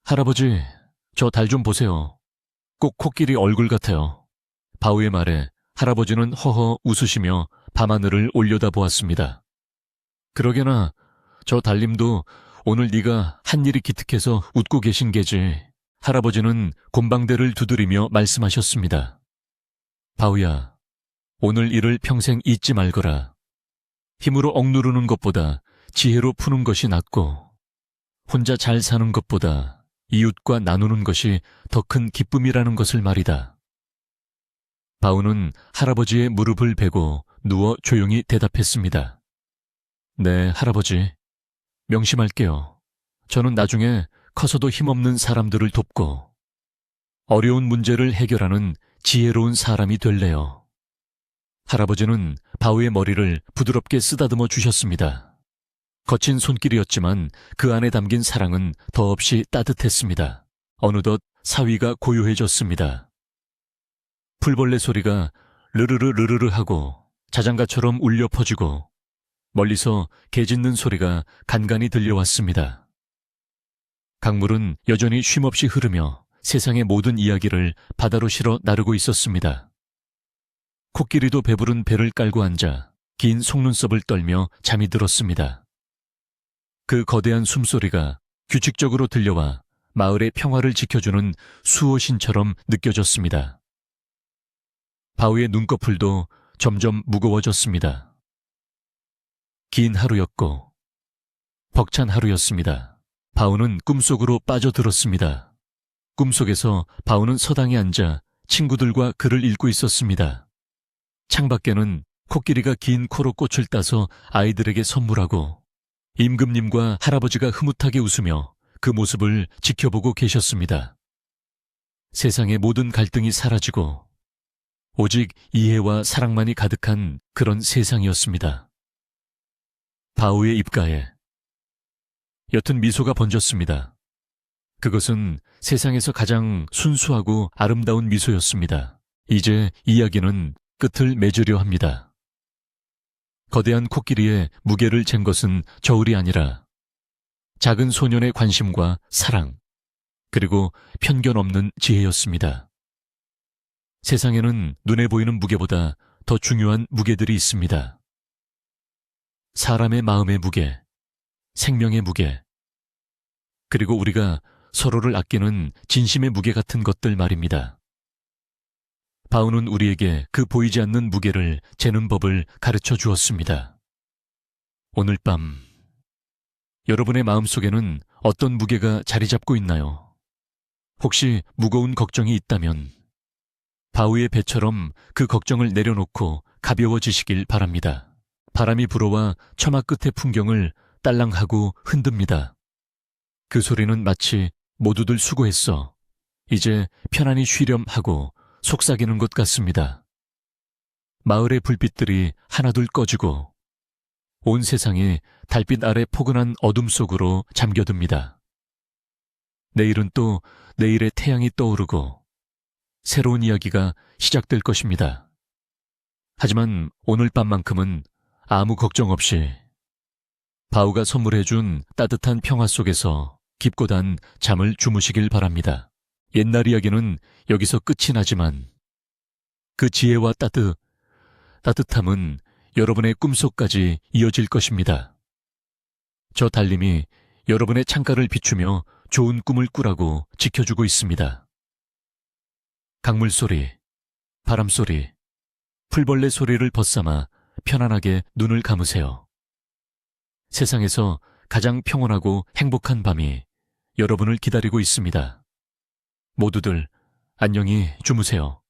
할아버지, 저 달 좀 보세요. 꼭 코끼리 얼굴 같아요. 바우의 말에 할아버지는 허허 웃으시며 밤하늘을 올려다보았습니다. 그러게나 저 달님도 오늘 네가 한 일이 기특해서 웃고 계신 게지. 할아버지는 곰방대를 두드리며 말씀하셨습니다. 바우야, 오늘 일을 평생 잊지 말거라. 힘으로 억누르는 것보다 지혜로 푸는 것이 낫고 혼자 잘 사는 것보다 이웃과 나누는 것이 더 큰 기쁨이라는 것을 말이다. 바우는 할아버지의 무릎을 베고 누워 조용히 대답했습니다. 네, 할아버지. 명심할게요. 저는 나중에 커서도 힘없는 사람들을 돕고 어려운 문제를 해결하는 지혜로운 사람이 될래요. 할아버지는 바우의 머리를 부드럽게 쓰다듬어 주셨습니다. 거친 손길이었지만 그 안에 담긴 사랑은 더없이 따뜻했습니다. 어느덧 사위가 고요해졌습니다. 풀벌레 소리가 르르르 르르르 하고 자장가처럼 울려 퍼지고 멀리서 개 짖는 소리가 간간히 들려왔습니다. 강물은 여전히 쉼없이 흐르며 세상의 모든 이야기를 바다로 실어 나르고 있었습니다. 코끼리도 배부른 배를 깔고 앉아 긴 속눈썹을 떨며 잠이 들었습니다. 그 거대한 숨소리가 규칙적으로 들려와 마을의 평화를 지켜주는 수호신처럼 느껴졌습니다. 바우의 눈꺼풀도 점점 무거워졌습니다. 긴 하루였고 벅찬 하루였습니다. 바우는 꿈속으로 빠져들었습니다. 꿈속에서 바우는 서당에 앉아 친구들과 글을 읽고 있었습니다. 창밖에는 코끼리가 긴 코로 꽃을 따서 아이들에게 선물하고 임금님과 할아버지가 흐뭇하게 웃으며 그 모습을 지켜보고 계셨습니다. 세상의 모든 갈등이 사라지고 오직 이해와 사랑만이 가득한 그런 세상이었습니다. 바우의 입가에 옅은 미소가 번졌습니다. 그것은 세상에서 가장 순수하고 아름다운 미소였습니다. 이제 이야기는 끝을 맺으려 합니다. 거대한 코끼리의 무게를 잰 것은 저울이 아니라 작은 소년의 관심과 사랑, 그리고 편견 없는 지혜였습니다. 세상에는 눈에 보이는 무게보다 더 중요한 무게들이 있습니다. 사람의 마음의 무게, 생명의 무게, 그리고 우리가 서로를 아끼는 진심의 무게 같은 것들 말입니다. 바우는 우리에게 그 보이지 않는 무게를 재는 법을 가르쳐 주었습니다. 오늘 밤 여러분의 마음속에는 어떤 무게가 자리 잡고 있나요? 혹시 무거운 걱정이 있다면 바우의 배처럼 그 걱정을 내려놓고 가벼워지시길 바랍니다. 바람이 불어와 처마 끝의 풍경을 딸랑하고 흔듭니다. 그 소리는 마치 모두들 수고했어. 이제 편안히 쉬렴 하고 속삭이는 것 같습니다. 마을의 불빛들이 하나둘 꺼지고 온 세상이 달빛 아래 포근한 어둠 속으로 잠겨듭니다. 내일은 또 내일의 태양이 떠오르고 새로운 이야기가 시작될 것입니다. 하지만 오늘 밤만큼은 아무 걱정 없이 바우가 선물해준 따뜻한 평화 속에서 깊고단 잠을 주무시길 바랍니다. 옛날 이야기는 여기서 끝이 나지만 그 지혜와 따뜻함은 여러분의 꿈속까지 이어질 것입니다. 저 달님이 여러분의 창가를 비추며 좋은 꿈을 꾸라고 지켜주고 있습니다. 강물 소리, 바람 소리, 풀벌레 소리를 벗삼아 편안하게 눈을 감으세요. 세상에서 가장 평온하고 행복한 밤이 여러분을 기다리고 있습니다. 모두들 안녕히 주무세요.